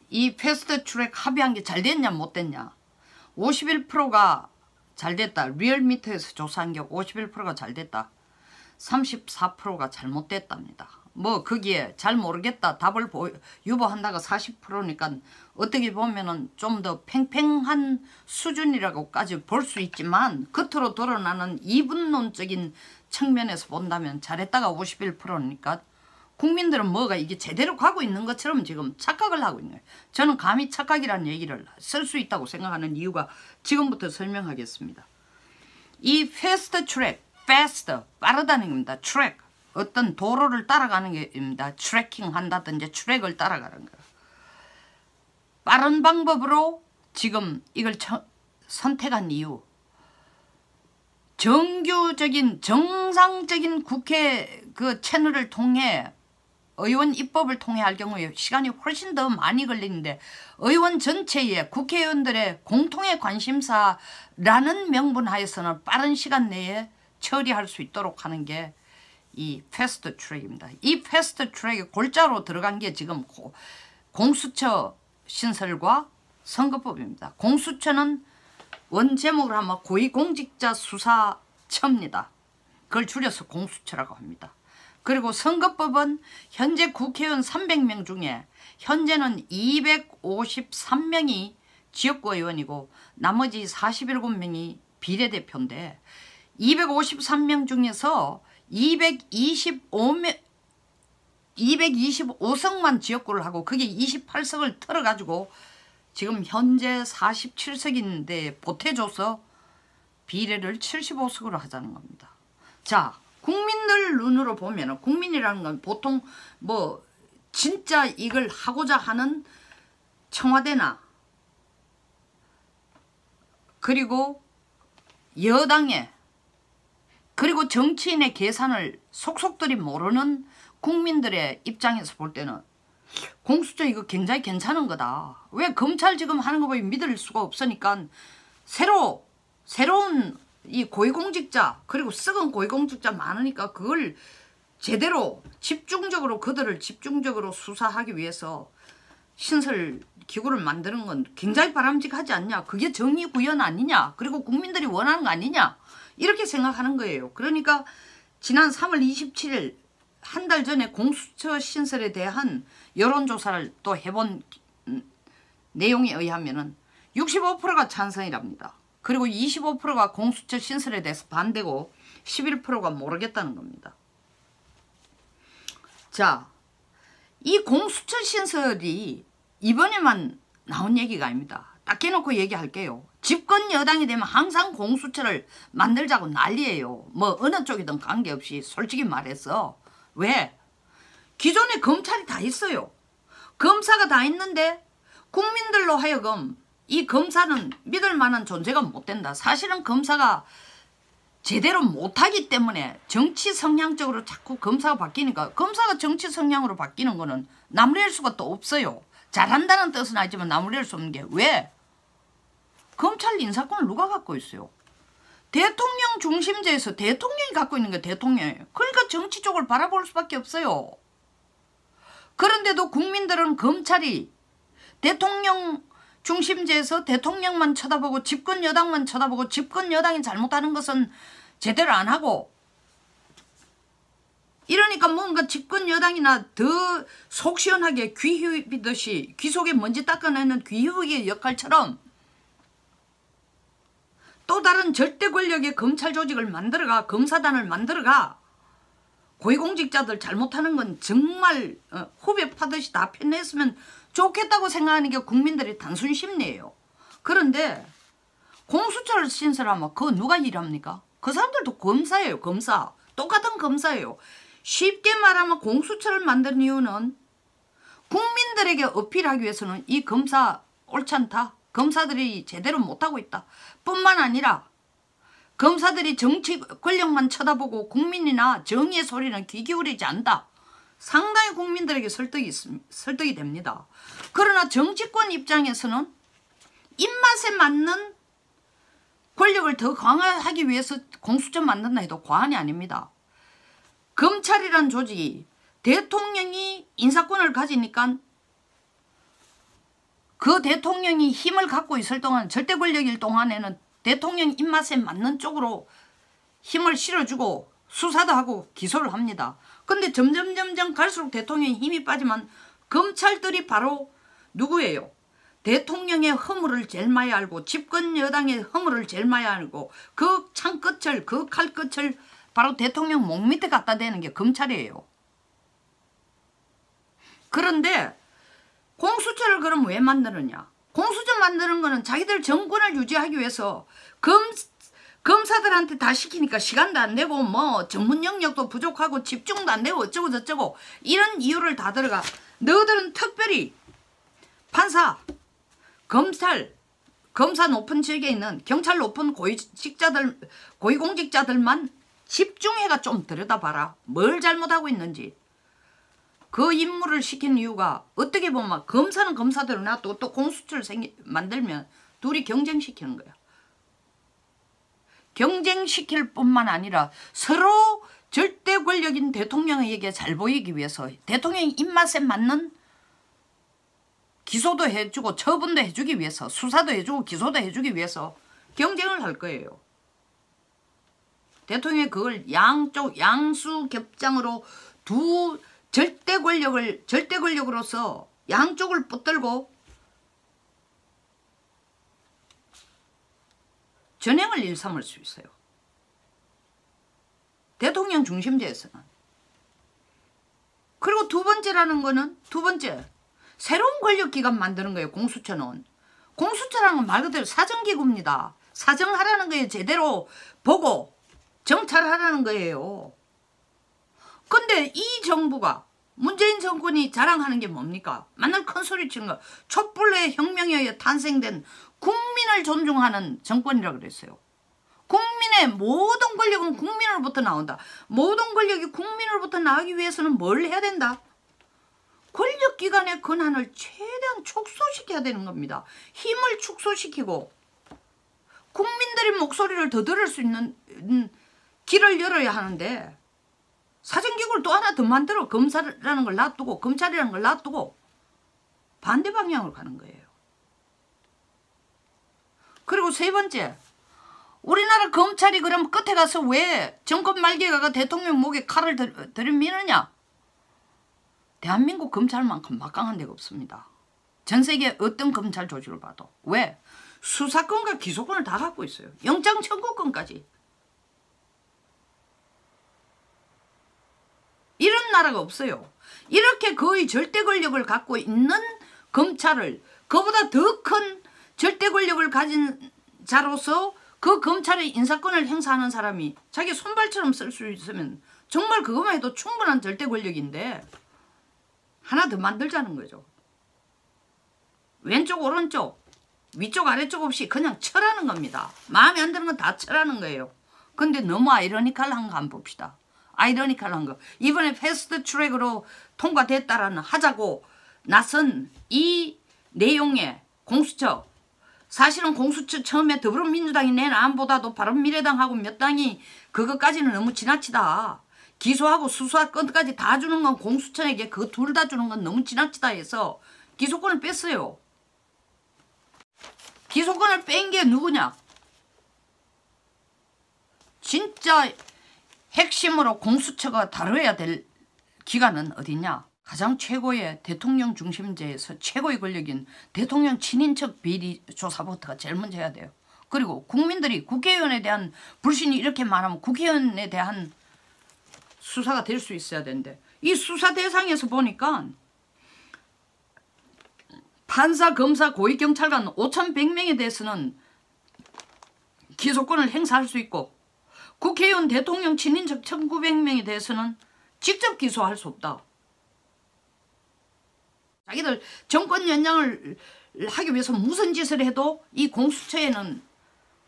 이 패스트 트랙 합의한 게 잘 됐냐 못 됐냐 51%가 잘 됐다. 리얼미터에서 조사한 게 51%가 잘 됐다. 34%가 잘못됐답니다. 뭐 거기에 잘 모르겠다 답을 유보한다가 40%니까 어떻게 보면은 좀 더 팽팽한 수준이라고까지 볼 수 있지만 겉으로 드러나는 이분론적인 측면에서 본다면 잘했다가 51%니까 국민들은 뭐가 이게 제대로 가고 있는 것처럼 지금 착각을 하고 있는 거예요. 저는 감히 착각이라는 얘기를 쓸 수 있다고 생각하는 이유가 지금부터 설명하겠습니다. 이 패스트 트랙, 패스트 빠르다는 겁니다. 트랙 어떤 도로를 따라가는 게입니다. 트래킹 한다든지 트랙을 따라가는 거예요. 빠른 방법으로 지금 이걸 선택한 이유 정규적인 정상적인 국회 그 채널을 통해 의원 입법을 통해 할 경우에 시간이 훨씬 더 많이 걸리는데 의원 전체의 국회의원들의 공통의 관심사라는 명분 하에서는 빠른 시간 내에 처리할 수 있도록 하는 게 이 패스트 트랙입니다. 이 패스트 트랙에 골자로 들어간 게 지금 공수처 신설과 선거법입니다. 공수처는 원 제목을 하면 고위공직자 수사처입니다. 그걸 줄여서 공수처라고 합니다. 그리고 선거법은 현재 국회의원 300명 중에 현재는 253명이 지역구 의원이고 나머지 47명이 비례대표인데 253명 중에서 225석만 지역구를 하고 그게 28석을 털어가지고 지금 현재 47석인데 보태줘서 비례를 75석으로 하자는 겁니다. 자, 국민들 눈으로 보면 국민이라는 건 보통 뭐 진짜 이걸 하고자 하는 청와대나 그리고 여당에 그리고 정치인의 계산을 속속들이 모르는 국민들의 입장에서 볼 때는 공수처 이거 굉장히 괜찮은 거다. 왜 검찰 지금 하는 거 보면 믿을 수가 없으니까 새로운 이 고위공직자 그리고 썩은 고위공직자 많으니까 그걸 제대로 집중적으로 그들을 집중적으로 수사하기 위해서 신설 기구를 만드는 건 굉장히 바람직하지 않냐. 그게 정의구현 아니냐. 그리고 국민들이 원하는 거 아니냐. 이렇게 생각하는 거예요. 그러니까 지난 3월 27일 한 달 전에 공수처 신설에 대한 여론조사를 또 해본 내용에 의하면은 65%가 찬성이랍니다. 그리고 25%가 공수처 신설에 대해서 반대고 11%가 모르겠다는 겁니다. 자, 이 공수처 신설이 이번에만 나온 얘기가 아닙니다. 딱 해놓고 얘기할게요. 집권 여당이 되면 항상 공수처를 만들자고 난리예요. 뭐 어느 쪽이든 관계없이 솔직히 말해서. 왜? 기존에 검찰이 다 있어요. 검사가 다 있는데 국민들로 하여금 이 검사는 믿을 만한 존재가 못 된다. 사실은 검사가 제대로 못하기 때문에 정치 성향적으로 자꾸 검사가 바뀌니까 검사가 정치 성향으로 바뀌는 거는 나무랄 수가 또 없어요. 잘한다는 뜻은 아니지만 나무랄 수 없는 게 왜? 검찰 인사권을 누가 갖고 있어요? 대통령 중심제에서 대통령이 갖고 있는 게 대통령이에요. 그러니까 정치 쪽을 바라볼 수밖에 없어요. 그런데도 국민들은 검찰이 대통령 중심제에서 대통령만 쳐다보고 집권 여당만 쳐다보고 집권 여당이 잘못하는 것은 제대로 안 하고 이러니까 뭔가 집권 여당이나 더 속 시원하게 귀휘비듯이 귀 속에 먼지 닦아내는 귀휘의 역할처럼 또 다른 절대 권력의 검찰 조직을 만들어가 검사단을 만들어가 고위공직자들 잘못하는 건 정말 후배 파듯이 다 편냈으면 좋겠다고 생각하는 게 국민들의 단순 심리예요. 그런데 공수처를 신설하면 그거 누가 일합니까? 그 사람들도 검사예요. 검사. 똑같은 검사예요. 쉽게 말하면 공수처를 만든 이유는 국민들에게 어필하기 위해서는 이 검사 옳지 않다. 검사들이 제대로 못하고 있다. 뿐만 아니라 검사들이 정치 권력만 쳐다보고 국민이나 정의의 소리는 귀 기울이지 않는다. 상당히 국민들에게 설득이 됩니다. 그러나 정치권 입장에서는 입맛에 맞는 권력을 더 강화하기 위해서 공수처 만든다 해도 과언이 아닙니다. 검찰이란 조직이 대통령이 인사권을 가지니까 그 대통령이 힘을 갖고 있을 동안, 절대 권력일 동안에는 대통령 입맛에 맞는 쪽으로 힘을 실어주고 수사도 하고 기소를 합니다. 근데 점점 갈수록 대통령이 힘이 빠지면 검찰들이 바로 누구예요? 대통령의 허물을 제일 많이 알고 집권 여당의 허물을 제일 많이 알고 그 창끝을, 그 칼끝을 바로 대통령 목 밑에 갖다 대는 게 검찰이에요. 그런데 공수처를 그럼 왜 만드느냐? 공수처 만드는 거는 자기들 정권을 유지하기 위해서 검사들한테 다 시키니까 시간도 안 되고 뭐 전문 영역도 부족하고 집중도 안 되고 어쩌고 저쩌고 이런 이유를 다 들어가. 너희들은 특별히 판사, 검찰, 검사 높은 직에 있는 경찰 높은 고위공직자들만 집중해가 좀 들여다봐라. 뭘 잘못하고 있는지. 그 임무를 시킨 이유가 어떻게 보면 검사는 검사대로 놔두고 또 공수처를 만들면 둘이 경쟁시키는 거야. 경쟁시킬 뿐만 아니라 서로 절대 권력인 대통령에게 잘 보이기 위해서 대통령의 입맛에 맞는 기소도 해주고 처분도 해주기 위해서 수사도 해주고 기소도 해주기 위해서 경쟁을 할 거예요. 대통령이 그걸 양수 겹장으로 두 절대 권력으로서 양쪽을 붙들고 전횡을 일삼을 수 있어요. 대통령 중심제에서는. 그리고 두 번째라는 거는 새로운 권력기관 만드는 거예요. 공수처는. 공수처라는 건 말 그대로 사정기구입니다. 사정하라는 거예요. 제대로 보고 정찰하라는 거예요. 근데 이 정부가 문재인 정권이 자랑하는 게 뭡니까? 맨날 큰 소리 치는 거. 촛불의 혁명에 의해 탄생된 국민을 존중하는 정권이라고 그랬어요. 국민의 모든 권력은 국민으로부터 나온다. 모든 권력이 국민으로부터 나오기 위해서는 뭘 해야 된다? 권력기관의 권한을 최대한 축소시켜야 되는 겁니다. 힘을 축소시키고 국민들의 목소리를 더 들을 수 있는 길을 열어야 하는데 사정기구를 또 하나 더 만들어. 검사라는 걸 놔두고 검찰이라는 걸 놔두고 반대 방향으로 가는 거예요. 그리고 세 번째, 우리나라 검찰이 그럼 끝에 가서 왜 정권 말기에 가서 대통령 목에 칼을 들이미느냐? 대한민국 검찰만큼 막강한 데가 없습니다. 전 세계 어떤 검찰 조직을 봐도. 왜? 수사권과 기소권을 다 갖고 있어요. 영장 청구권까지. 이런 나라가 없어요. 이렇게 거의 절대 권력을 갖고 있는 검찰을 그보다 더 큰 절대 권력을 가진 자로서 그 검찰의 인사권을 행사하는 사람이 자기 손발처럼 쓸 수 있으면 정말 그것만 해도 충분한 절대 권력인데 하나 더 만들자는 거죠. 왼쪽 오른쪽 위쪽 아래쪽 없이 그냥 쳐라는 겁니다. 마음에 안 드는 건 다 쳐라는 거예요. 근데 너무 아이러니컬한 거 한번 봅시다. 아이러니컬한 거. 이번에 패스트 트랙으로 통과됐다라는 하자고 나선 이 내용의 공수처. 사실은 공수처 처음에 더불어민주당이 낸 안보다도 바른미래당하고 몇 당이 그것까지는 너무 지나치다. 기소하고 수사권까지 다 주는 건 공수처에게 그 둘 다 주는 건 너무 지나치다 해서 기소권을 뺐어요. 기소권을 뺀 게 누구냐? 진짜 핵심으로 공수처가 다뤄야 될 기관은 어디냐? 가장 최고의 대통령 중심제에서 최고의 권력인 대통령 친인척 비리 조사부터가 제일 먼저 해야 돼요. 그리고 국민들이 국회의원에 대한 불신이 이렇게 많으면 국회의원에 대한 수사가 될 수 있어야 되는데 이 수사 대상에서 보니까 판사, 검사, 고위경찰관 5,100명에 대해서는 기소권을 행사할 수 있고 국회의원, 대통령 친인척 1,900명에 대해서는 직접 기소할 수 없다. 자기들 정권 연장을 하기 위해서 무슨 짓을 해도 이 공수처에는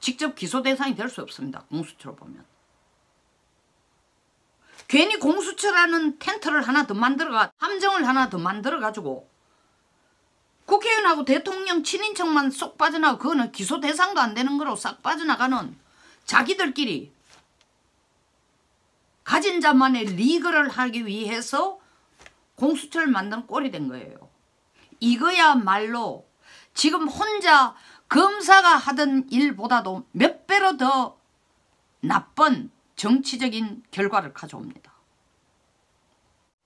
직접 기소 대상이 될 수 없습니다. 공수처로 보면. 괜히 공수처라는 텐트를 하나 더 만들어가 함정을 하나 더 만들어가지고 국회의원하고 대통령 친인척만 쏙 빠져나가고 그거는 기소 대상도 안 되는 거로 싹 빠져나가는 자기들끼리 가진 자만의 리그를 하기 위해서 공수처를 만드는 꼴이 된 거예요. 이거야말로 지금 혼자 검사가 하던 일보다도 몇 배로 더 나쁜 정치적인 결과를 가져옵니다.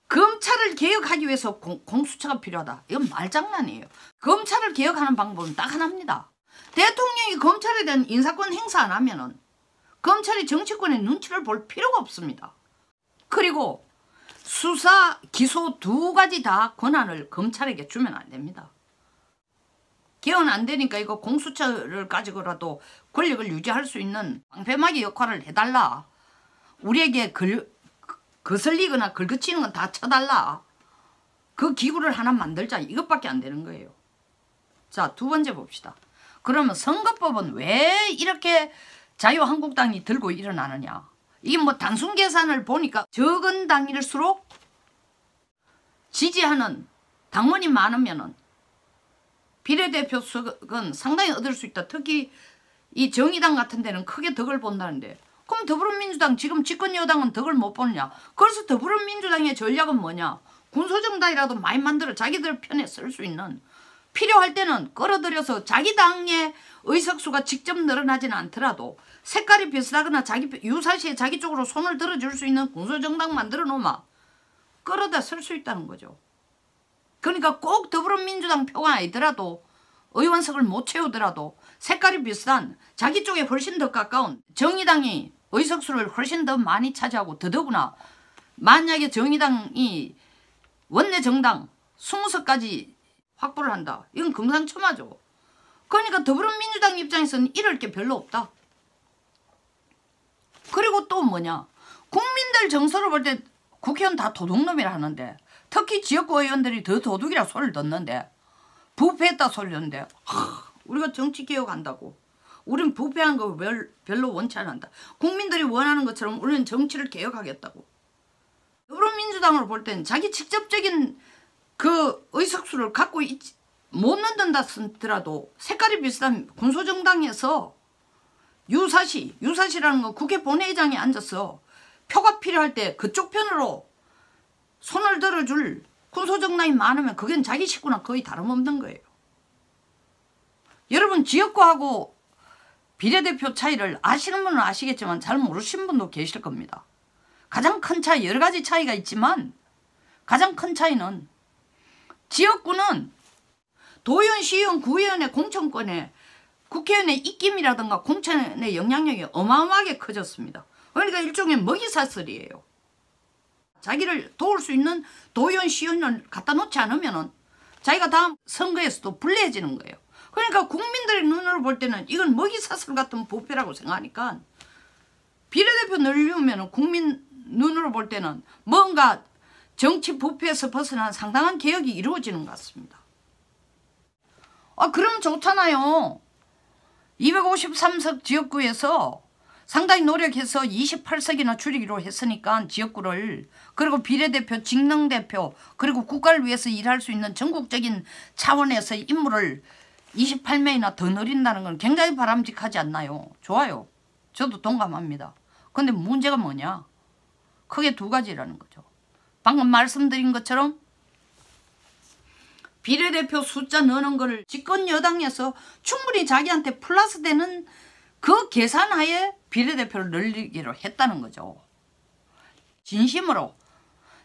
검찰을 개혁하기 위해서 공수처가 필요하다. 이건 말장난이에요. 검찰을 개혁하는 방법은 딱 하나입니다. 대통령이 검찰에 대한 인사권 행사 안 하면은 검찰이 정치권의 눈치를 볼 필요가 없습니다. 그리고 수사, 기소 두 가지 다 권한을 검찰에게 주면 안 됩니다. 개헌 안 되니까 이거 공수처를 가지고라도 권력을 유지할 수 있는 방패막이 역할을 해달라. 우리에게 거슬리거나 긁어치는 건 다 쳐달라. 그 기구를 하나 만들자. 이것밖에 안 되는 거예요. 자, 두 번째 봅시다. 그러면 선거법은 왜 이렇게 자유한국당이 들고 일어나느냐. 이게 뭐 단순 계산을 보니까 적은 당일수록 지지하는 당원이 많으면은 비례대표석은 상당히 얻을 수 있다. 특히 이 정의당 같은 데는 크게 덕을 본다는데 그럼 더불어민주당 지금 집권 여당은 덕을 못 보느냐. 그래서 더불어민주당의 전략은 뭐냐. 군소정당이라도 많이 만들어 자기들 편에 쓸 수 있는 필요할 때는 끌어들여서 자기 당의 의석수가 직접 늘어나지는 않더라도 색깔이 비슷하거나 유사시에 자기 쪽으로 손을 들어줄 수 있는 군소정당 만들어 놓으면 끌어다 쓸 수 있다는 거죠. 그러니까 꼭 더불어민주당 표가 아니더라도 의원석을 못 채우더라도 색깔이 비슷한 자기 쪽에 훨씬 더 가까운 정의당이 의석수를 훨씬 더 많이 차지하고 더더구나 만약에 정의당이 원내 정당 20석까지 확보를 한다. 이건 금상첨화죠. 그러니까 더불어민주당 입장에서는 이럴 게 별로 없다. 그리고 또 뭐냐. 국민들 정서로 볼 때 국회의원 다 도둑놈이라 하는데 특히 지역구 의원들이 더 도둑이라 소리를 듣는데 부패했다 소리 듣는데 우리가 정치개혁한다고. 우린 부패한 거 별로 원치 않는다. 국민들이 원하는 것처럼 우리는 정치를 개혁하겠다고. 더불어민주당으로 볼 때는 자기 직접적인 그 의석수를 갖고 못 넣는다 하더라도 색깔이 비슷한 군소정당에서 유사시라는 건 국회 본회의장에 앉아서 표가 필요할 때 그쪽 편으로 손을 들어줄 군소정당이 많으면 그건 자기 식구나 거의 다름없는 거예요. 여러분 지역구하고 비례대표 차이를 아시는 분은 아시겠지만 잘 모르시는 분도 계실 겁니다. 가장 큰 차이, 여러 가지 차이가 있지만 가장 큰 차이는 지역구는 도의원, 시의원, 구의원의 공천권에 국회의원의 입김이라든가 공천의 영향력이 어마어마하게 커졌습니다. 그러니까 일종의 먹이사슬이에요. 자기를 도울 수 있는 도의원, 시의원을 갖다 놓지 않으면 자기가 다음 선거에서도 불리해지는 거예요. 그러니까 국민들의 눈으로 볼 때는 이건 먹이사슬 같은 부패라고 생각하니까 비례대표 늘리면 국민 눈으로 볼 때는 뭔가 정치 부패에서 벗어난 상당한 개혁이 이루어지는 것 같습니다. 그러면 좋잖아요. 253석 지역구에서 상당히 노력해서 28석이나 줄이기로 했으니까 지역구를 그리고 비례대표, 직능대표 그리고 국가를 위해서 일할 수 있는 전국적인 차원에서 인물을 28명이나 더 늘린다는 건 굉장히 바람직하지 않나요? 좋아요. 저도 동감합니다. 근데 문제가 뭐냐? 크게 두 가지라는 거죠. 방금 말씀드린 것처럼 비례대표 숫자 넣는 거를 집권 여당에서 충분히 자기한테 플러스 되는 그 계산하에 비례대표를 늘리기로 했다는 거죠. 진심으로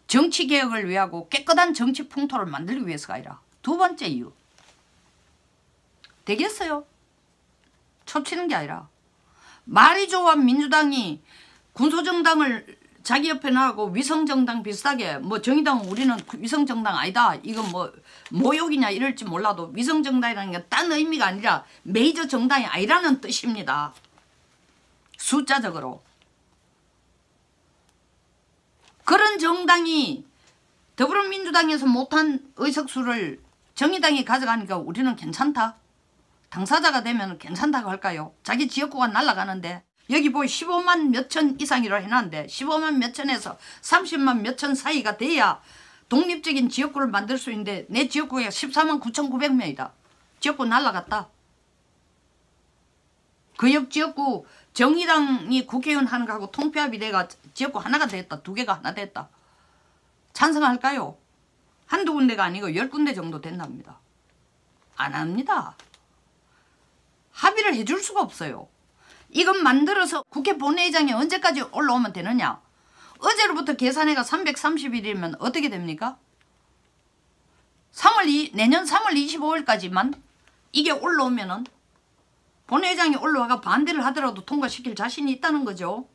정치개혁을 위하고 깨끗한 정치 풍토를 만들기 위해서가 아니라 두 번째 이유. 되겠어요? 초치는 게 아니라 말이 좋아 민주당이 군소정당을 자기 옆에 놔고 위성정당 비슷하게 뭐 정의당은 우리는 위성정당 아니다. 이건 뭐 모욕이냐 이럴지 몰라도 위성정당이라는 게 딴 의미가 아니라 메이저 정당이 아니라는 뜻입니다. 숫자적으로. 그런 정당이 더불어민주당에서 못한 의석수를 정의당이 가져가니까 우리는 괜찮다. 당사자가 되면 괜찮다고 할까요? 자기 지역구가 날아가는데 여기 보이 15만 몇천 이상이라 해놨는데 15만 몇천에서 30만 몇천 사이가 돼야 독립적인 지역구를 만들 수 있는데 내 지역구가 14만 9,900명이다. 지역구 날아갔다. 그 옆 지역구 정의당이 국회의원 하는 거하고 통폐합이 돼가 지역구 하나가 됐다. 두 개가 하나 됐다. 찬성할까요? 한두 군데가 아니고 10군데 정도 된답니다. 안 합니다. 합의를 해줄 수가 없어요. 이건 만들어서 국회 본회의장에 언제까지 올라오면 되느냐? 어제로부터 계산해가 330일이면 어떻게 됩니까? 내년 3월 25일까지만 이게 올라오면은 본회의장에 올라와가 반대를 하더라도 통과시킬 자신이 있다는 거죠.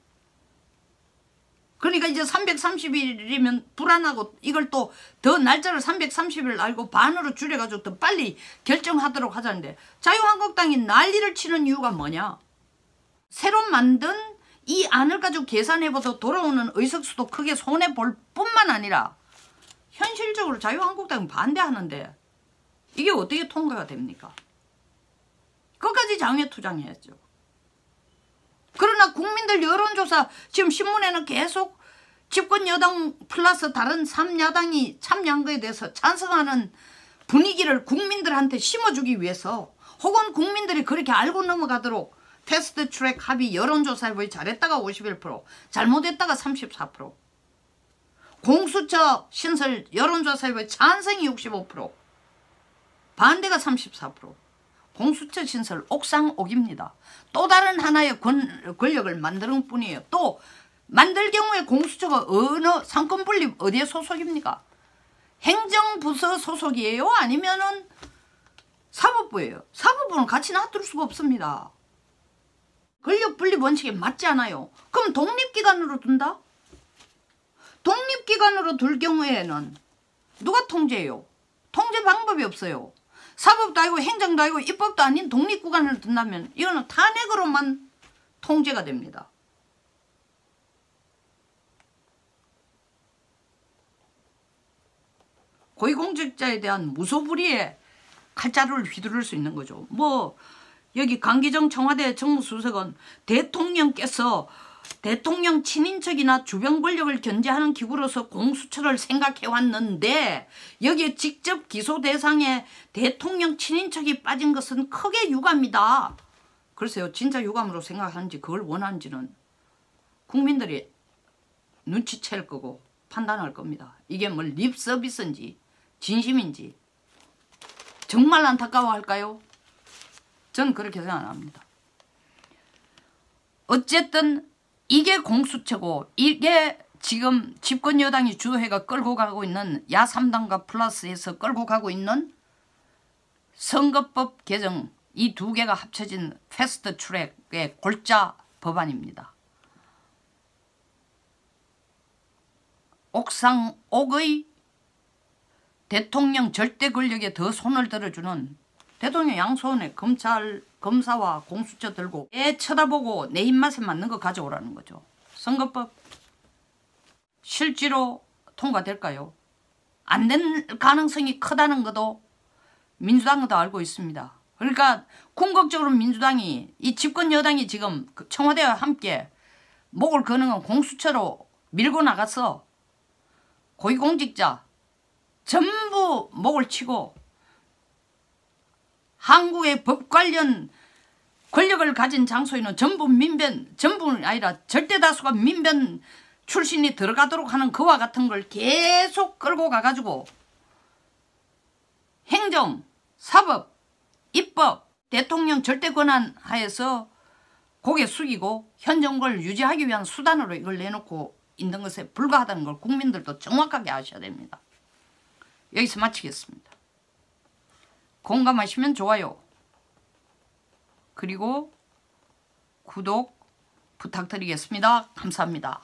그러니까 이제 330일이면 불안하고 이걸 또 더 날짜를 330일 알고 반으로 줄여가지고 더 빨리 결정하도록 하자는데 자유한국당이 난리를 치는 이유가 뭐냐? 새로 만든 이 안을 가지고 계산해봐도 돌아오는 의석수도 크게 손해볼 뿐만 아니라 현실적으로 자유한국당이 반대하는데 이게 어떻게 통과가 됩니까? 끝까지 장외투쟁해야죠. 그러나 국민들 여론조사 지금 신문에는 계속 집권 여당 플러스 다른 3야당이 참여한 거에 대해서 찬성하는 분위기를 국민들한테 심어주기 위해서 혹은 국민들이 그렇게 알고 넘어가도록 패스트 트랙 합의 여론조사에 잘했다가 51%, 잘못했다가 34%, 공수처 신설 여론조사에 찬성이 65%, 반대가 34%. 공수처 신설 옥상옥입니다. 또 다른 하나의 권력을 만드는 뿐이에요. 또 만들 경우에 공수처가 어느 상권분립 어디에 소속입니까? 행정부서 소속이에요? 아니면은 사법부예요? 사법부는 같이 놔둘 수가 없습니다. 권력분립 원칙에 맞지 않아요. 그럼 독립기관으로 둔다? 독립기관으로 둘 경우에는 누가 통제해요? 통제 방법이 없어요. 사법도 아니고 행정도 아니고 입법도 아닌 독립기관을 둔다면 이거는 탄핵으로만 통제가 됩니다. 고위공직자에 대한 무소불위의 칼자루를 휘두를 수 있는 거죠. 뭐 여기 강기정 청와대 정무수석은 대통령께서 대통령 친인척이나 주변 권력을 견제하는 기구로서 공수처를 생각해 왔는데 여기에 직접 기소 대상에 대통령 친인척이 빠진 것은 크게 유감이다. 글쎄요, 진짜 유감으로 생각하는지 그걸 원하는지는 국민들이 눈치챌 거고 판단할 겁니다. 이게 뭐 립 서비스인지 진심인지 정말 안타까워할까요? 전 그렇게 생각 안 합니다. 어쨌든 이게 공수처고 이게 지금 집권 여당이 주도해가 끌고 가고 있는 야3당과 플러스에서 끌고 가고 있는 선거법 개정 이 두 개가 합쳐진 패스트 트랙의 골자 법안입니다. 옥상옥의 대통령 절대 권력에 더 손을 들어주는 대통령 양손에 검사와 공수처 들고 애 쳐다보고 내 입맛에 맞는 거 가져오라는 거죠. 선거법 실제로 통과될까요? 안 될 가능성이 크다는 것도 민주당도 알고 있습니다. 그러니까 궁극적으로 민주당이 이 집권 여당이 지금 청와대와 함께 목을 거는 건 공수처로 밀고 나가서 고위공직자 전부 목을 치고 한국의 법 관련 권력을 가진 장소에는 전부 아니라 절대 다수가 민변 출신이 들어가도록 하는 그와 같은 걸 계속 끌고 가가지고 행정, 사법, 입법, 대통령 절대 권한 하에서 고개 숙이고 현 정권을 유지하기 위한 수단으로 이걸 내놓고 있는 것에 불과하다는 걸 국민들도 정확하게 아셔야 됩니다. 여기서 마치겠습니다. 공감하시면 좋아요. 그리고 구독 부탁드리겠습니다. 감사합니다.